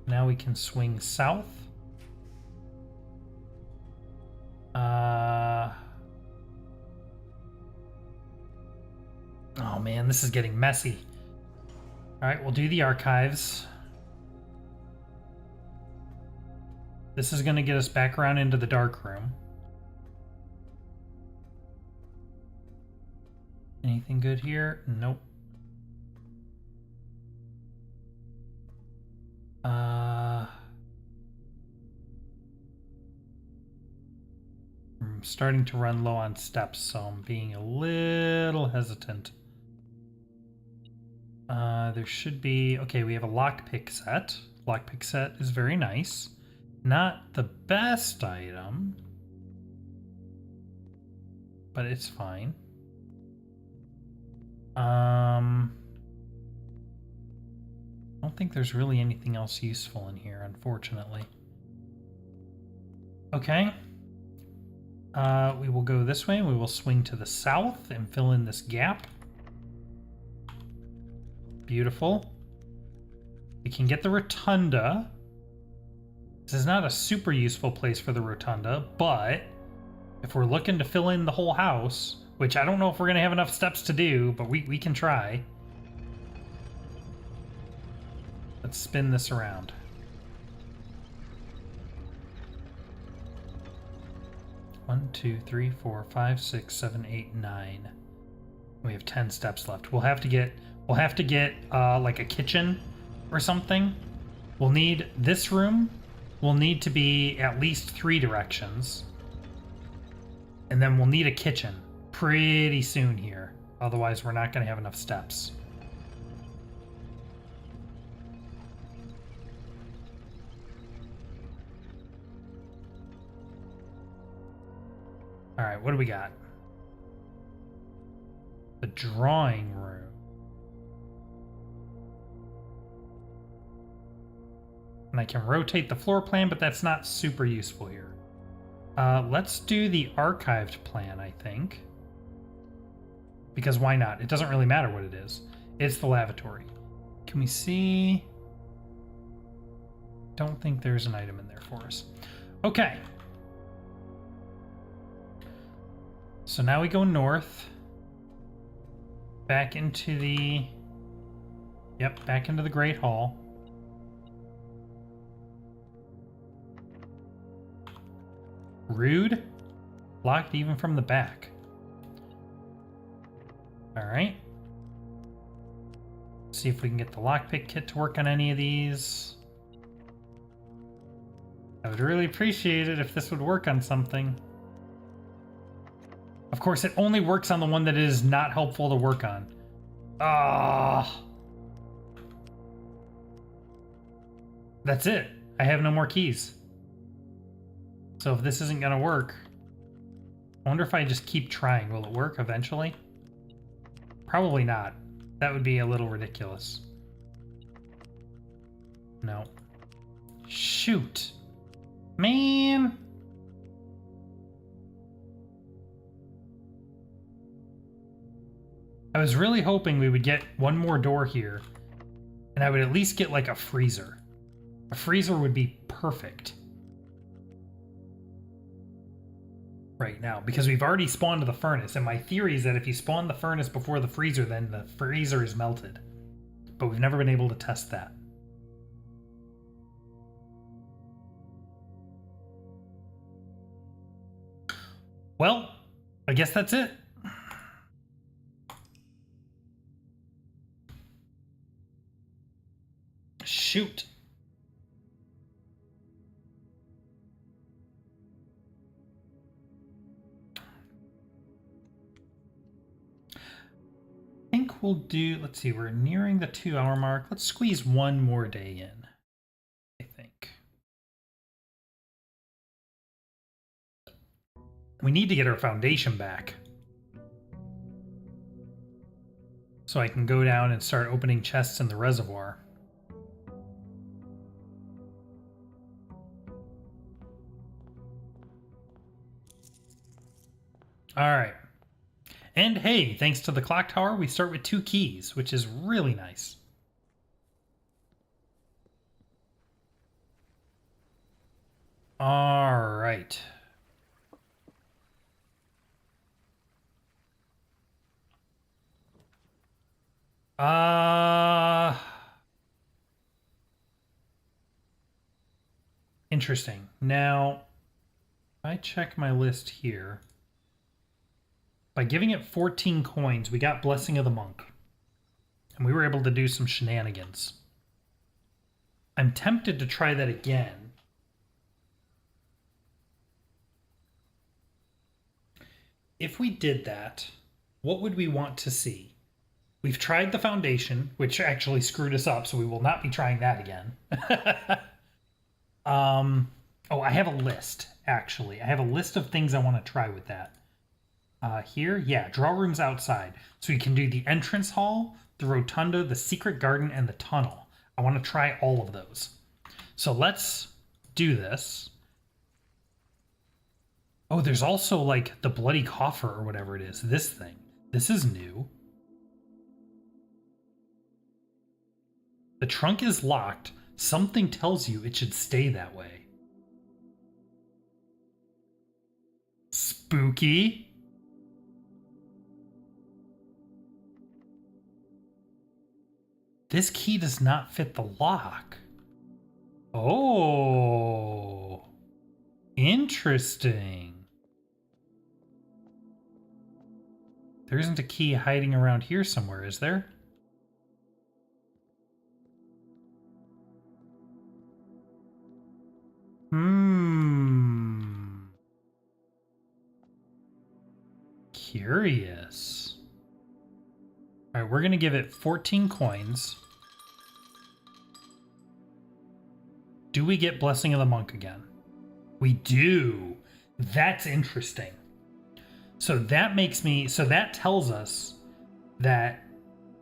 now we can swing south. Oh man, this is getting messy. Alright, we'll do the archives. This is going to get us back around into the dark room. Anything good here? Nope. I'm starting to run low on steps, so I'm being a little hesitant. There should be... Okay, we have a lockpick set. Lockpick set is very nice. Not the best item, but it's fine. I don't think there's really anything else useful in here, unfortunately. Okay. We will go this way. We will swing to the south and fill in this gap. Beautiful. We can get the rotunda. This is not a super useful place for the rotunda, but if we're looking to fill in the whole house, which I don't know if we're going to have enough steps to do, but we can try. Let's spin this around. One, 2, 3, 4, 5, 6, 7, 8, 9. We have 10 steps left. We'll have to get like a kitchen or something. We'll need this room. Will need to be at least 3 directions. And then we'll need a kitchen pretty soon here. Otherwise, we're not going to have enough steps. All right, what do we got? The drawing room. And I can rotate the floor plan, but that's not super useful here. Let's do the archived plan, I think. Because why not? It doesn't really matter what it is. It's the lavatory. Can we see? Don't think there's an item in there for us. Okay. So now we go north. Back into the... Yep, back into the Great Hall. Rude. Locked even from the back. Alright. See if we can get the lockpick kit to work on any of these. I would really appreciate it if this would work on something. Of course, it only works on the one that it is not helpful to work on. Ah. That's it. I have no more keys. So if this isn't going to work, I wonder if I just keep trying. Will it work eventually? Probably not. That would be a little ridiculous. No. Shoot. Man. I was really hoping we would get one more door here, and I would at least get like a freezer. A freezer would be perfect. Right now, because we've already spawned the furnace, and my theory is that if you spawn the furnace before the freezer, then the freezer is melted. But we've never been able to test that. Well, I guess that's it. Shoot. I think we'll do, let's see, we're nearing the 2-hour mark. Let's squeeze one more day in, I think. We need to get our foundation back. So I can go down and start opening chests in the reservoir. All right. And hey, thanks to the clock tower, we start with 2 keys, which is really nice. All right. Interesting. Now, if I check my list here, by giving it 14 coins, we got Blessing of the Monk. And we were able to do some shenanigans. I'm tempted to try that again. If we did that, what would we want to see? We've tried the foundation, which actually screwed us up, so we will not be trying that again. Oh, I have a list, actually. I have a list of things I want to try with that. Here, yeah, draw rooms outside. So we can do the entrance hall, the rotunda, the secret garden, and the tunnel. I want to try all of those. So let's do this. Oh, there's also like the bloody coffer or whatever it is. This thing. This is new. The trunk is locked. Something tells you it should stay that way. Spooky. This key does not fit the lock. Oh. Interesting. There isn't a key hiding around here somewhere, is there? Curious. All right, we're going to give it 14 coins. Do we get Blessing of the Monk again? We do. That's interesting. So that makes me, so that tells us that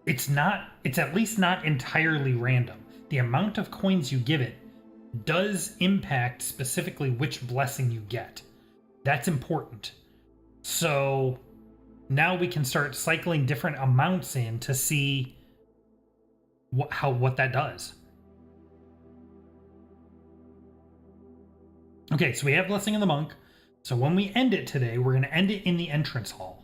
it's at least not entirely random. The amount of coins you give it does impact specifically which blessing you get. That's important. So now we can start cycling different amounts in to see what that does. Okay, so we have Blessing of the Monk. So when we end it today, we're going to end it in the entrance hall.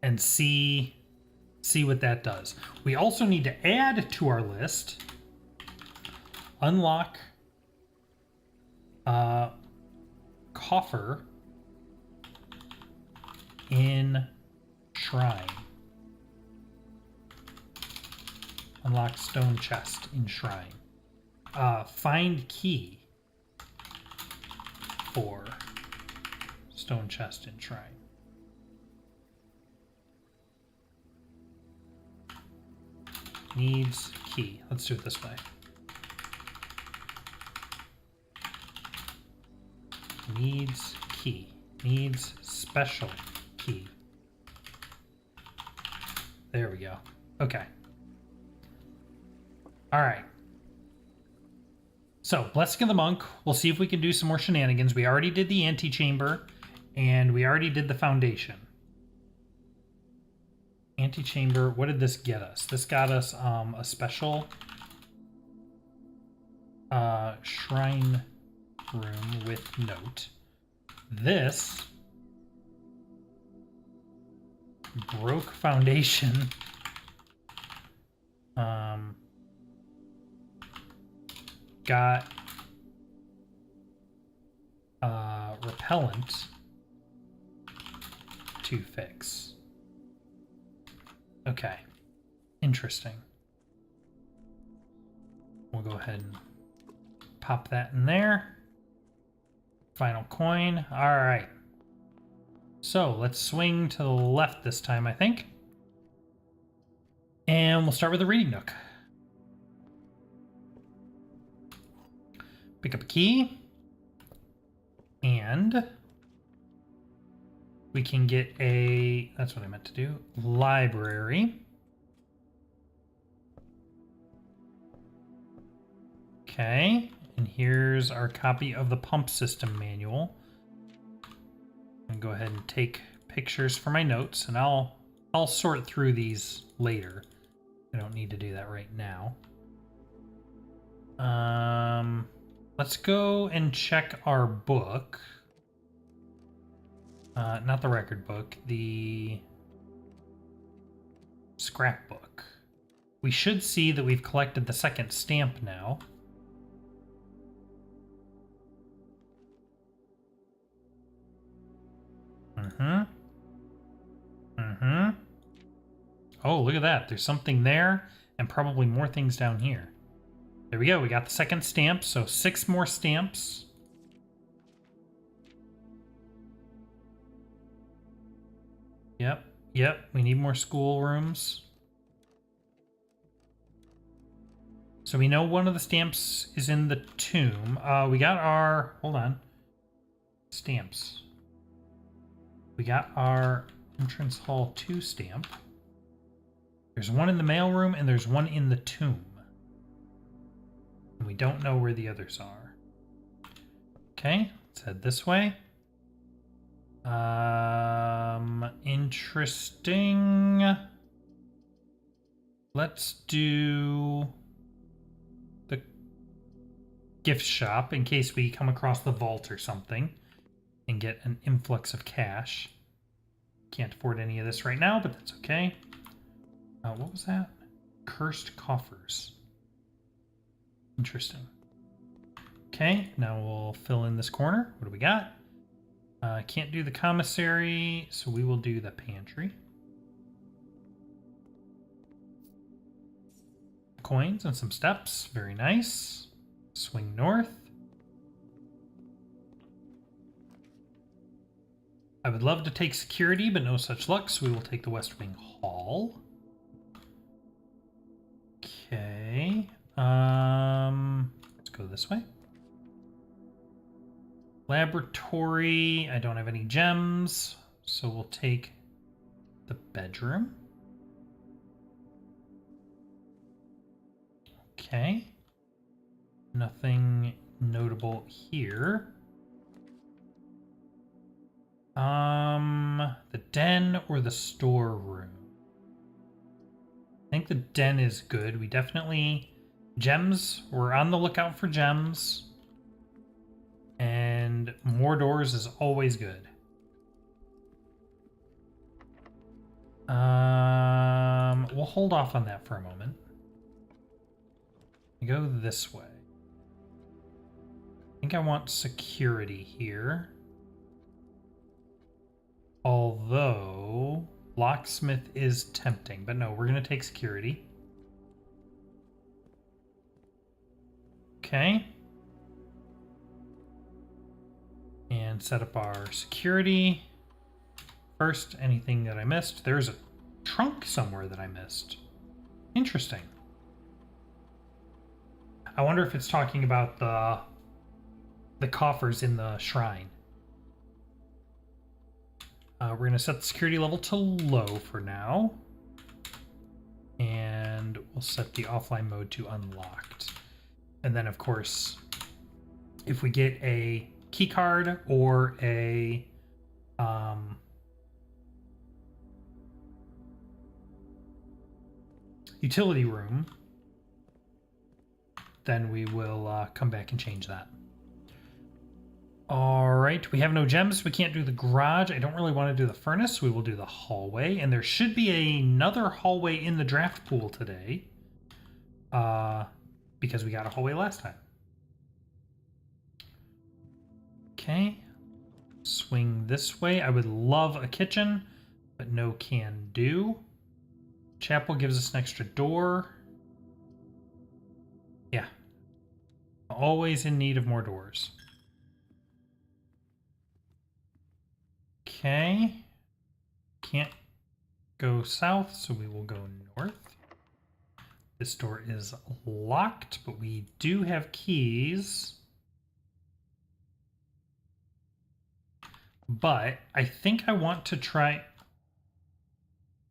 And see what that does. We also need to add to our list, unlock coffer in shrine. Unlock stone chest in shrine. Find key for stone chest in shrine. Needs key. Let's do it this way. Needs key. Needs special key. There we go. Okay. All right. So, Blessing of the Monk. We'll see if we can do some more shenanigans. We already did the antechamber, and we already did the foundation. Antechamber, what did this get us? This got us a special shrine room with note. This broke foundation. Got repellent to fix. Okay. Interesting. We'll go ahead and pop that in there. Final coin. All right. So let's swing to the left this time, I think. And we'll start with the reading nook. Pick up a key. And we can get a, that's what I meant to do, library. Okay, and here's our copy of the pump system manual. I'm gonna go ahead and take pictures for my notes, and I'll sort through these later. I don't need to do that right now. Let's go and check our book. Not the record book, the scrapbook. We should see that we've collected the second stamp now. Oh, look at that. There's something there and probably more things down here. There we go. We got the second stamp, so 6 more stamps. Yep. We need more school rooms. So we know one of the stamps is in the tomb. We got our... Hold on. Stamps. We got our entrance hall 2 stamp. There's one in the mailroom and there's one in the tomb. And we don't know where the others are. Okay, let's head this way. Interesting. Let's do the gift shop in case we come across the vault or something and get an influx of cash. Can't afford any of this right now, but that's okay. What was that? Cursed coffers. Interesting. Okay, now we'll fill in this corner. What do we got? Can't do the commissary, so we will do the pantry. Coins and some steps. Very nice. Swing north. I would love to take security, but no such luck, so we will take the West Wing Hall. Okay. Let's go this way. Laboratory. I don't have any gems, so we'll take the bedroom. Okay. Nothing notable here. The den or the storeroom? I think the den is good. We definitely... Gems. We're on the lookout for gems. And more doors is always good. We'll hold off on that for a moment. We go this way. I think I want security here. Although, locksmith is tempting. But no, we're going to take security. Okay. And set up our security. First, anything that I missed. There's a trunk somewhere that I missed. Interesting. I wonder if it's talking about the coffers in the shrine. We're going to set the security level to low for now. And we'll set the offline mode to unlocked. And then, of course, if we get a key card or a utility room, then we will come back and change that. All right, we have no gems. We can't do the garage. I don't really want to do the furnace. We will do the hallway. And there should be another hallway in the draft pool today. Because we got a hallway last time. Okay. Swing this way. I would love a kitchen, but no can do. Chapel gives us an extra door. Yeah. Always in need of more doors. Okay. Can't go south, so we will go north. This door is locked, but we do have keys. But I think I want to try...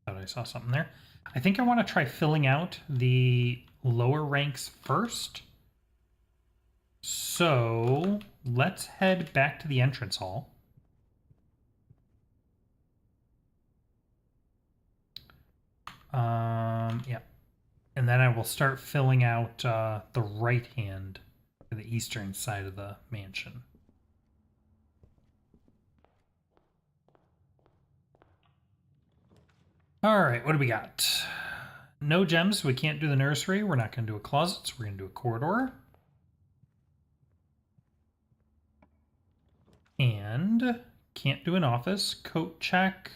Thought I saw something there. I think I want to try filling out the lower ranks first. So let's head back to the entrance hall. Yeah. And then I will start filling out the right hand for the eastern side of the mansion. All right, what do we got? No gems. We can't do the nursery. We're not going to do a closet, so we're going to do a corridor. And can't do an office. Coat check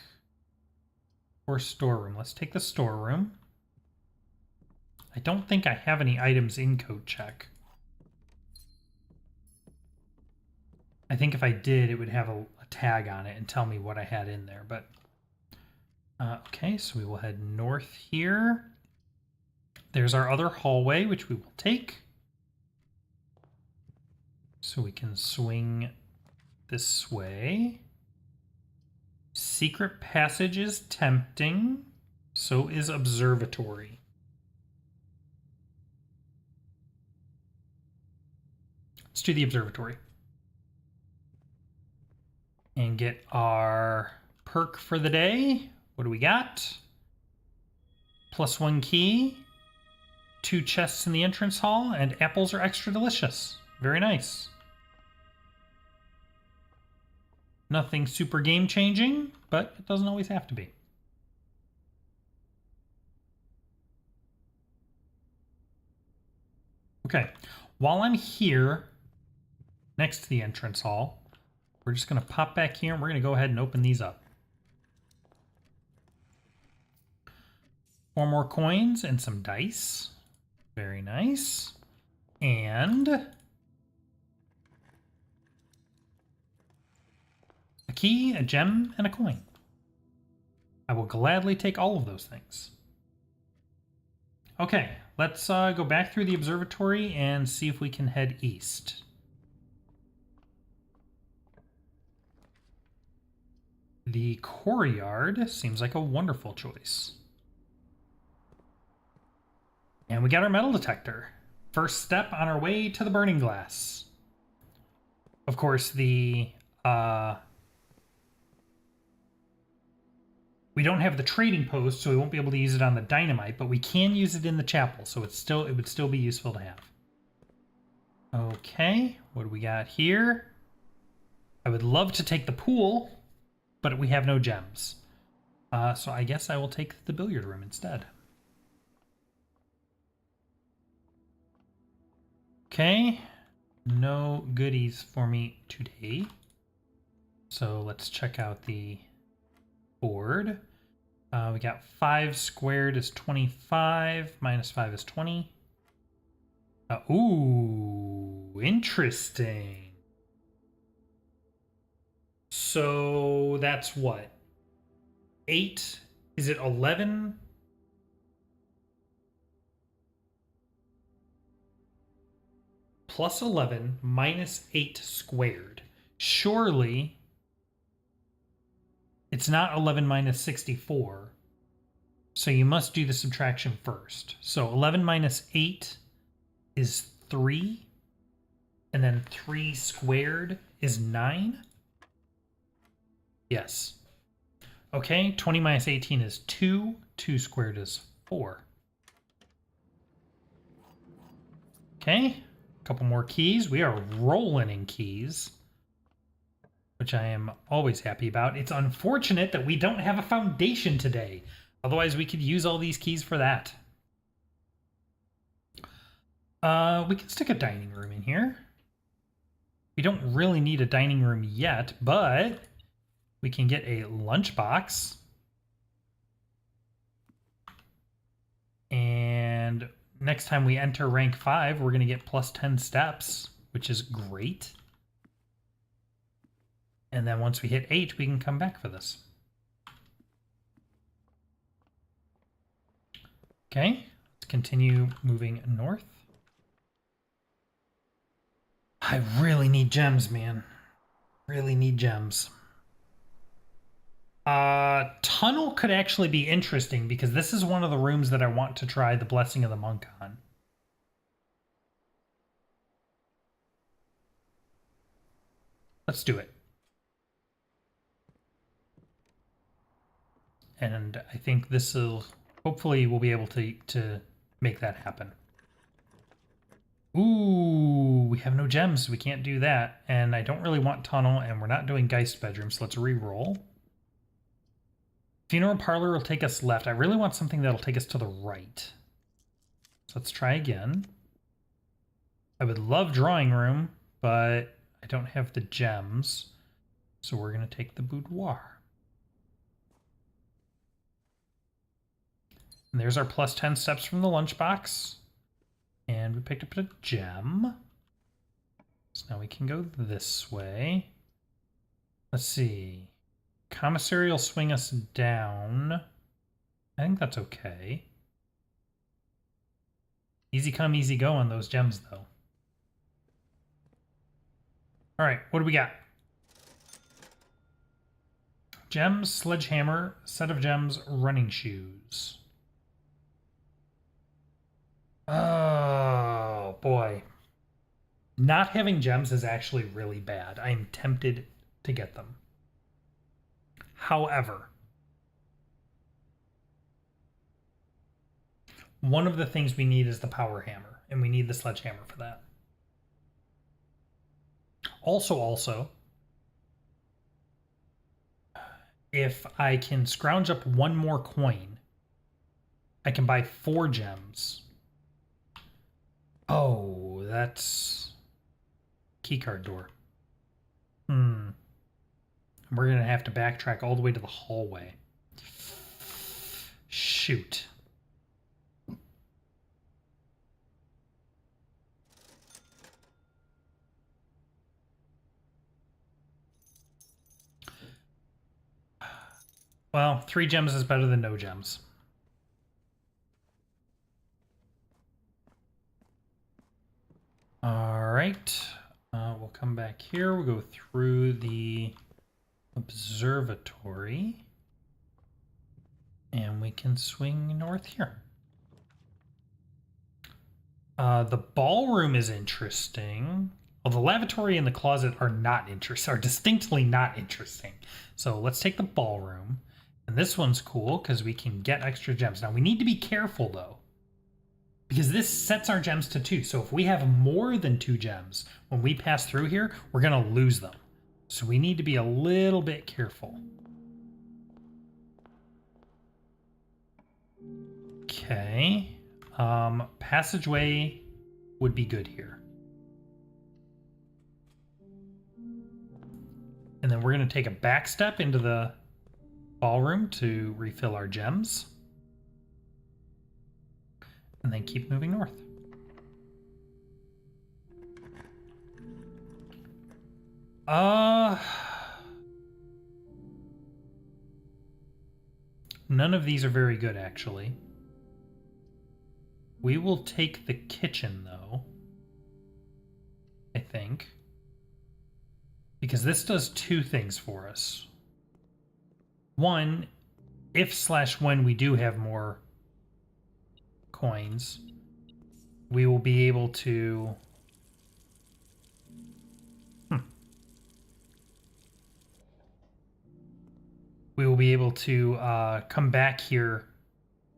or storeroom. Let's take the storeroom. I don't think I have any items in coat check. I think if I did, it would have a tag on it and tell me what I had in there. But okay, so we will head north here. There's our other hallway, which we will take. So we can swing this way. Secret passage is tempting. So is observatory. Let's do the observatory. And get our perk for the day. What do we got? +1 key. 2 chests in the entrance hall. And apples are extra delicious. Very nice. Nothing super game changing, but it doesn't always have to be. Okay, while I'm here next to the entrance hall, we're just going to pop back here and we're going to go ahead and open these up. 4 more coins and some dice. Very nice. And a key, a gem, and a coin. I will gladly take all of those things. Okay, let's go back through the observatory and see if we can head east. The courtyard seems like a wonderful choice. And we got our metal detector. First step on our way to the burning glass. Of course, the we don't have the trading post, so we won't be able to use it on the dynamite, but we can use it in the chapel, so it would still be useful to have. Okay, what do we got here? I would love to take the pool, but we have no gems. So I guess I will take the billiard room instead. Okay, no goodies for me today. So let's check out the board. We got 5 squared is 25, minus 5 is 20. Ooh, interesting. So that's what? 8? Is it 11? Plus 11 minus 8 squared. Surely it's not 11 minus 64. So you must do the subtraction first. So 11 minus 8 is 3. And then 3 squared is 9. Yes. Okay, 20 minus 18 is 2. 2 squared is 4. Okay, a couple more keys. We are rolling in keys, which I am always happy about. It's unfortunate that we don't have a foundation today. Otherwise, we could use all these keys for that. We can stick a dining room in here. We don't really need a dining room yet, but we can get a lunchbox. And next time we enter rank 5, we're going to get plus 10 steps, which is great. And then once we hit 8, we can come back for this. Okay, let's continue moving north. I really need gems, man. Really need gems. Tunnel could actually be interesting because this is one of the rooms that I want to try the Blessing of the Monk on. Let's do it. And I think this will, hopefully we'll be able to make that happen. Ooh, we have no gems. We can't do that. And I don't really want tunnel, and we're not doing Geist bedroom, so let's re-roll. Funeral parlor will take us left. I really want something that'll take us to the right. So let's try again. I would love drawing room, but I don't have the gems. So we're going to take the boudoir. And there's our plus 10 steps from the lunchbox. And we picked up a gem. So now we can go this way. Let's see. Commissary will swing us down. I think that's okay. Easy come, easy go on those gems, though. All right, what do we got? Gems, sledgehammer, set of gems, running shoes. Oh, boy. Not having gems is actually really bad. I am tempted to get them. However, one of the things we need is the power hammer, and we need the sledgehammer for that. Also, if I can scrounge up one more coin, I can buy 4 gems. Oh, that's keycard door. We're going to have to backtrack all the way to the hallway. Shoot. Well, 3 gems is better than no gems. All right. We'll come back here. We'll go through the observatory. And we can swing north here. The ballroom is interesting. Well, the lavatory and the closet are not interesting, are distinctly not interesting. So let's take the ballroom. And this one's cool because we can get extra gems. Now we need to be careful though, because this sets our gems to 2. So if we have more than 2 gems when we pass through here, we're going to lose them. So we need to be a little bit careful. Okay. Passageway would be good here. And then we're going to take a back step into the ballroom to refill our gems. And then keep moving north. None of these are very good, actually. We will take the kitchen, though. I think. Because this does 2 things for us. One, if/when we do have more coins, we will be able to... We will be able to come back here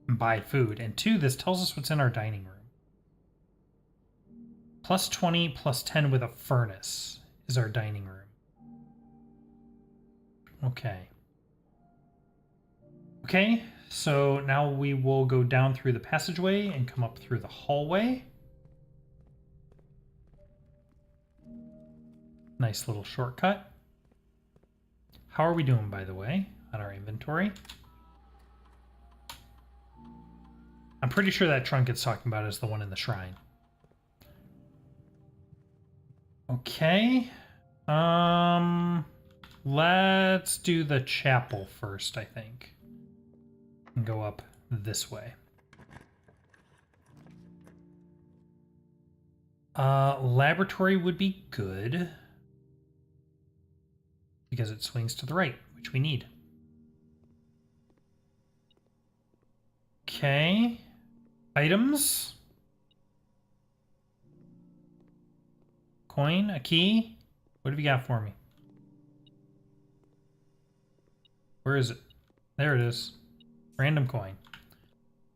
and buy food. And 2, this tells us what's in our dining room. Plus 20, plus 10 with a furnace is our dining room. Okay. Okay, so now we will go down through the passageway and come up through the hallway. Nice little shortcut. How are we doing, by the way, on our inventory? I'm pretty sure that trunk it's talking about is the one in the shrine. Okay. Let's do the chapel first, I think. And go up this way. Laboratory would be good. Because it swings to the right, which we need. Okay. Items. Coin, a key. What have you got for me? Where is it? There it is. Random coin.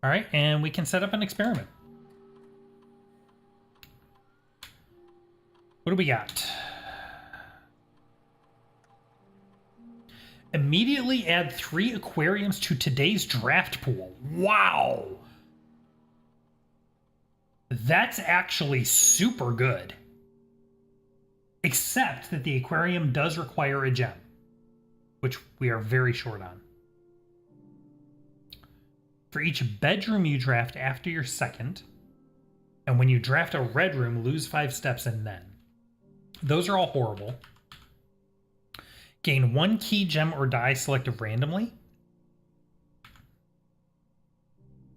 All right, and we can set up an experiment. What do we got? Immediately add 3 aquariums to today's draft pool. Wow! That's actually super good. Except that the aquarium does require a gem, which we are very short on. For each bedroom you draft after your second, and when you draft a red room, lose 5 steps and then. Those are all horrible. Gain 1 key, gem, or die selected randomly.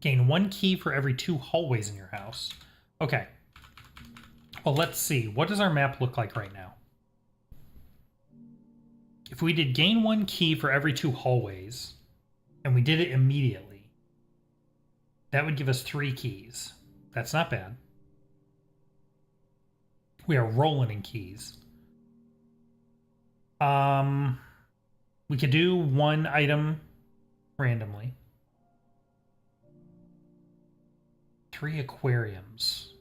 Gain 1 key for every 2 hallways in your house. Okay. Well, let's see. What does our map look like right now? If we did gain 1 key for every 2 hallways, and we did it immediately, that would give us 3 keys. That's not bad. We are rolling in keys. We could do 1 item randomly. 3 aquariums.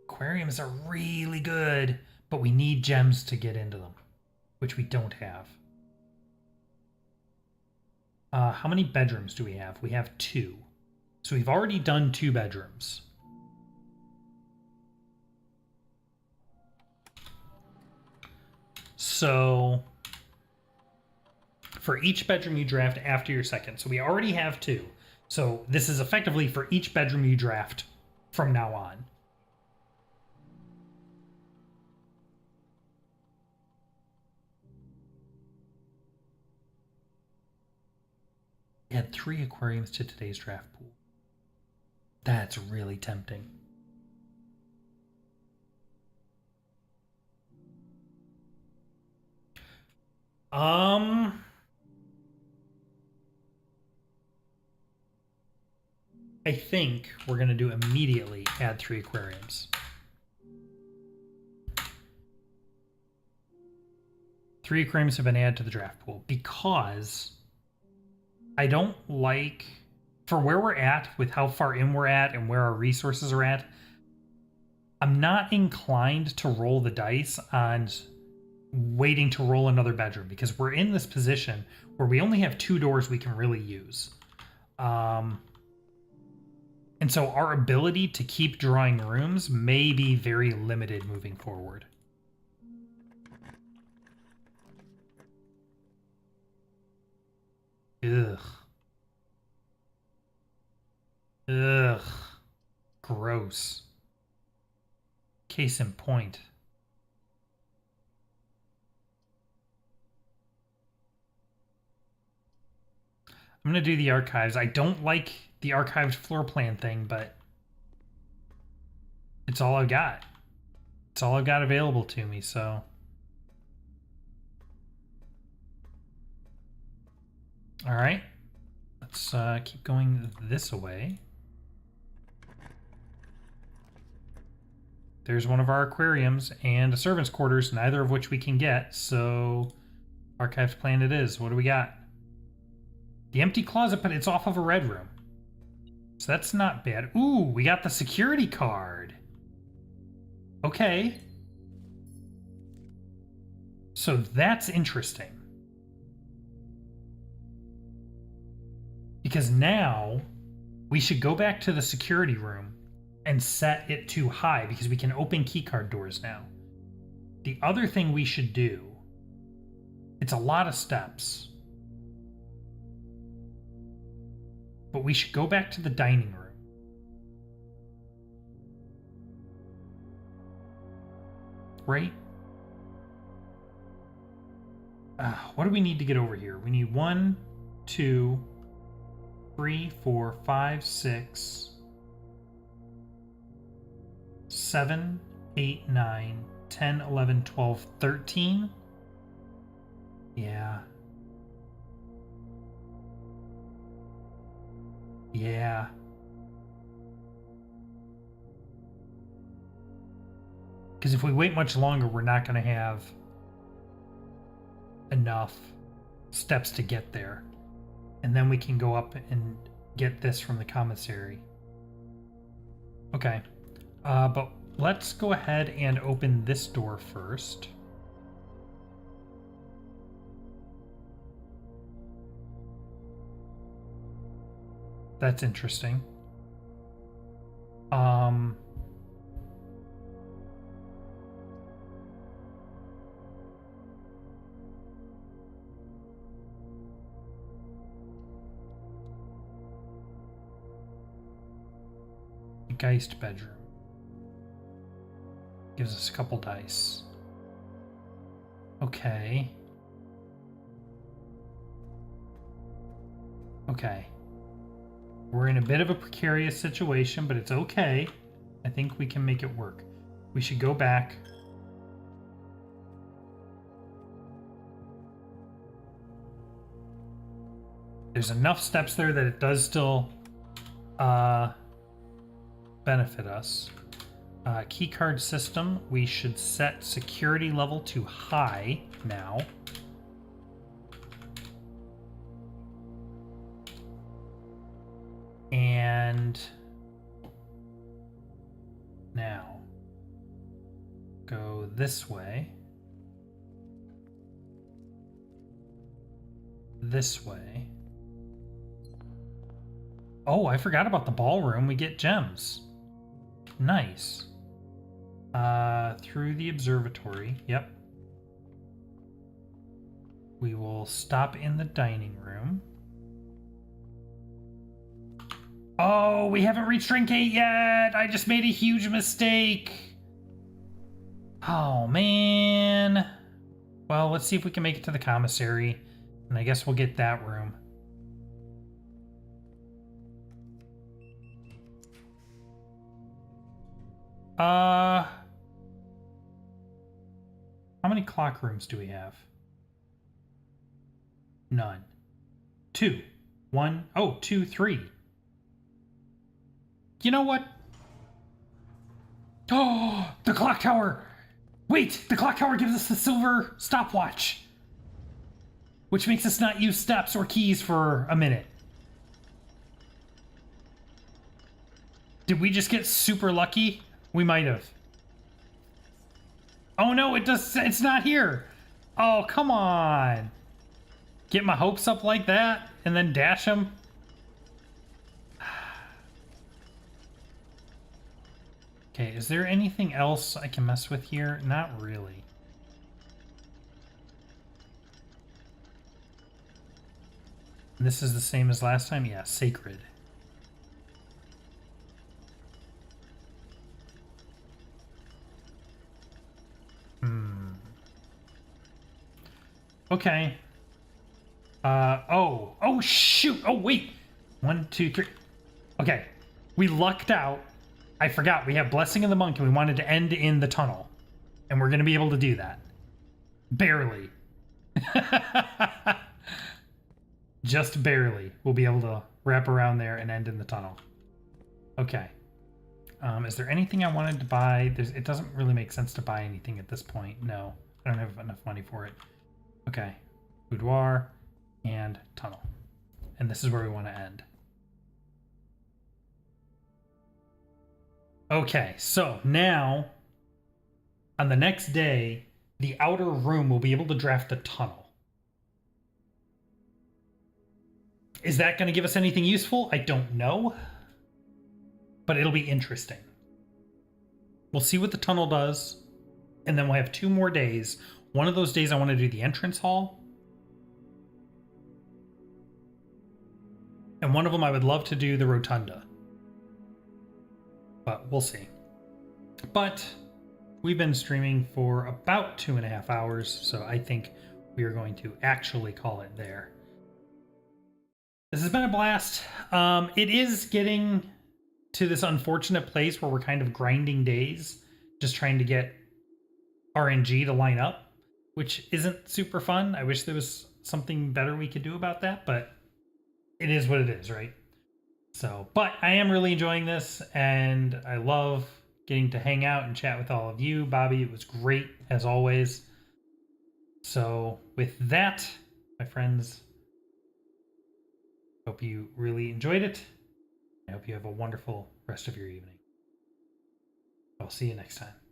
Aquariums are really good, but we need gems to get into them, which we don't have. How many bedrooms do we have? We have 2. So we've already done 2 bedrooms. So for each bedroom you draft after your second. So we already have 2. So this is effectively for each bedroom you draft from now on. Add 3 aquariums to today's draft pool. That's really tempting. I think we're going to do immediately add 3 aquariums. 3 aquariums have been added to the draft pool because I don't like, for where we're at with how far in we're at and where our resources are at, I'm not inclined to roll the dice on waiting to roll another bedroom because we're in this position where we only have 2 doors we can really use. And so our ability to keep drawing rooms may be very limited moving forward. Ugh. Ugh. Gross. Case in point. I'm going to do the archives. I don't like the archived floor plan thing, but it's all I've got. It's all I've got available to me, so. All right. Let's keep going this way. There's one of our aquariums and a servant's quarters, neither of which we can get, so archived plan it is. What do we got? The empty closet, but it's off of a red room. So that's not bad. Ooh, we got the security card. Okay. So that's interesting. Because now we should go back to the security room and set it to high because we can open keycard doors now. The other thing we should do, it's a lot of steps, but we should go back to the dining room. Right? What do we need to get over here? We need 1, 2, 3, 4, 5, 6, 7, 8, 9, 10, 11, 12, 13. Yeah. Yeah. Because if we wait much longer, we're not going to have enough steps to get there. And then we can go up and get this from the commissary. Okay. But let's go ahead and open this door first. That's interesting. Geist bedroom. Gives us a couple dice. Okay. Okay. We're in a bit of a precarious situation, but it's okay. I think we can make it work. We should go back. There's enough steps there that it does still benefit us. Key card system, we should set security level to high now. And now go this way. This way. Oh, I forgot about the ballroom. We get gems. Nice. Through the observatory. Yep. We will stop in the dining room. Oh, we haven't reached Drink 8 yet! I just made a huge mistake! Oh, man. Well, let's see if we can make it to the commissary. And I guess we'll get that room. How many clock rooms do we have? None. 2. 1. Oh, 2, 3. You know what? Oh, the clock tower! Wait, the clock tower gives us the silver stopwatch, which makes us not use steps or keys for a minute. Did we just get super lucky? We might have. Oh no, it's not here. Oh, come on. Get my hopes up like that and then dash them. Okay, is there anything else I can mess with here? Not really. And this is the same as last time? Yeah, sacred. Okay. Oh, shoot. Oh, wait. 1, 2, 3. Okay. We lucked out. I forgot. We have Blessing of the Monk, and we wanted to end in the tunnel. And we're going to be able to do that. Barely. Just barely. We'll be able to wrap around there and end in the tunnel. Okay. Is there anything I wanted to buy? It doesn't really make sense to buy anything at this point. No. I don't have enough money for it. Okay. Boudoir and tunnel. And this is where we want to end. Okay, so now on the next day, the outer room will be able to draft the tunnel. Is that going to give us anything useful? I don't know. But it'll be interesting. We'll see what the tunnel does. And then we'll have 2 more days. One of those days I want to do the entrance hall. And one of them I would love to do the rotunda. But we'll see. But we've been streaming for about 2.5 hours, so I think we are going to actually call it there. This has been a blast. It is getting to this unfortunate place where we're kind of grinding days, just trying to get RNG to line up, which isn't super fun. I wish there was something better we could do about that, but it is what it is, right? So, but I am really enjoying this, and I love getting to hang out and chat with all of you. Bobby, it was great as always. So, with that, my friends, hope you really enjoyed it. I hope you have a wonderful rest of your evening. I'll see you next time.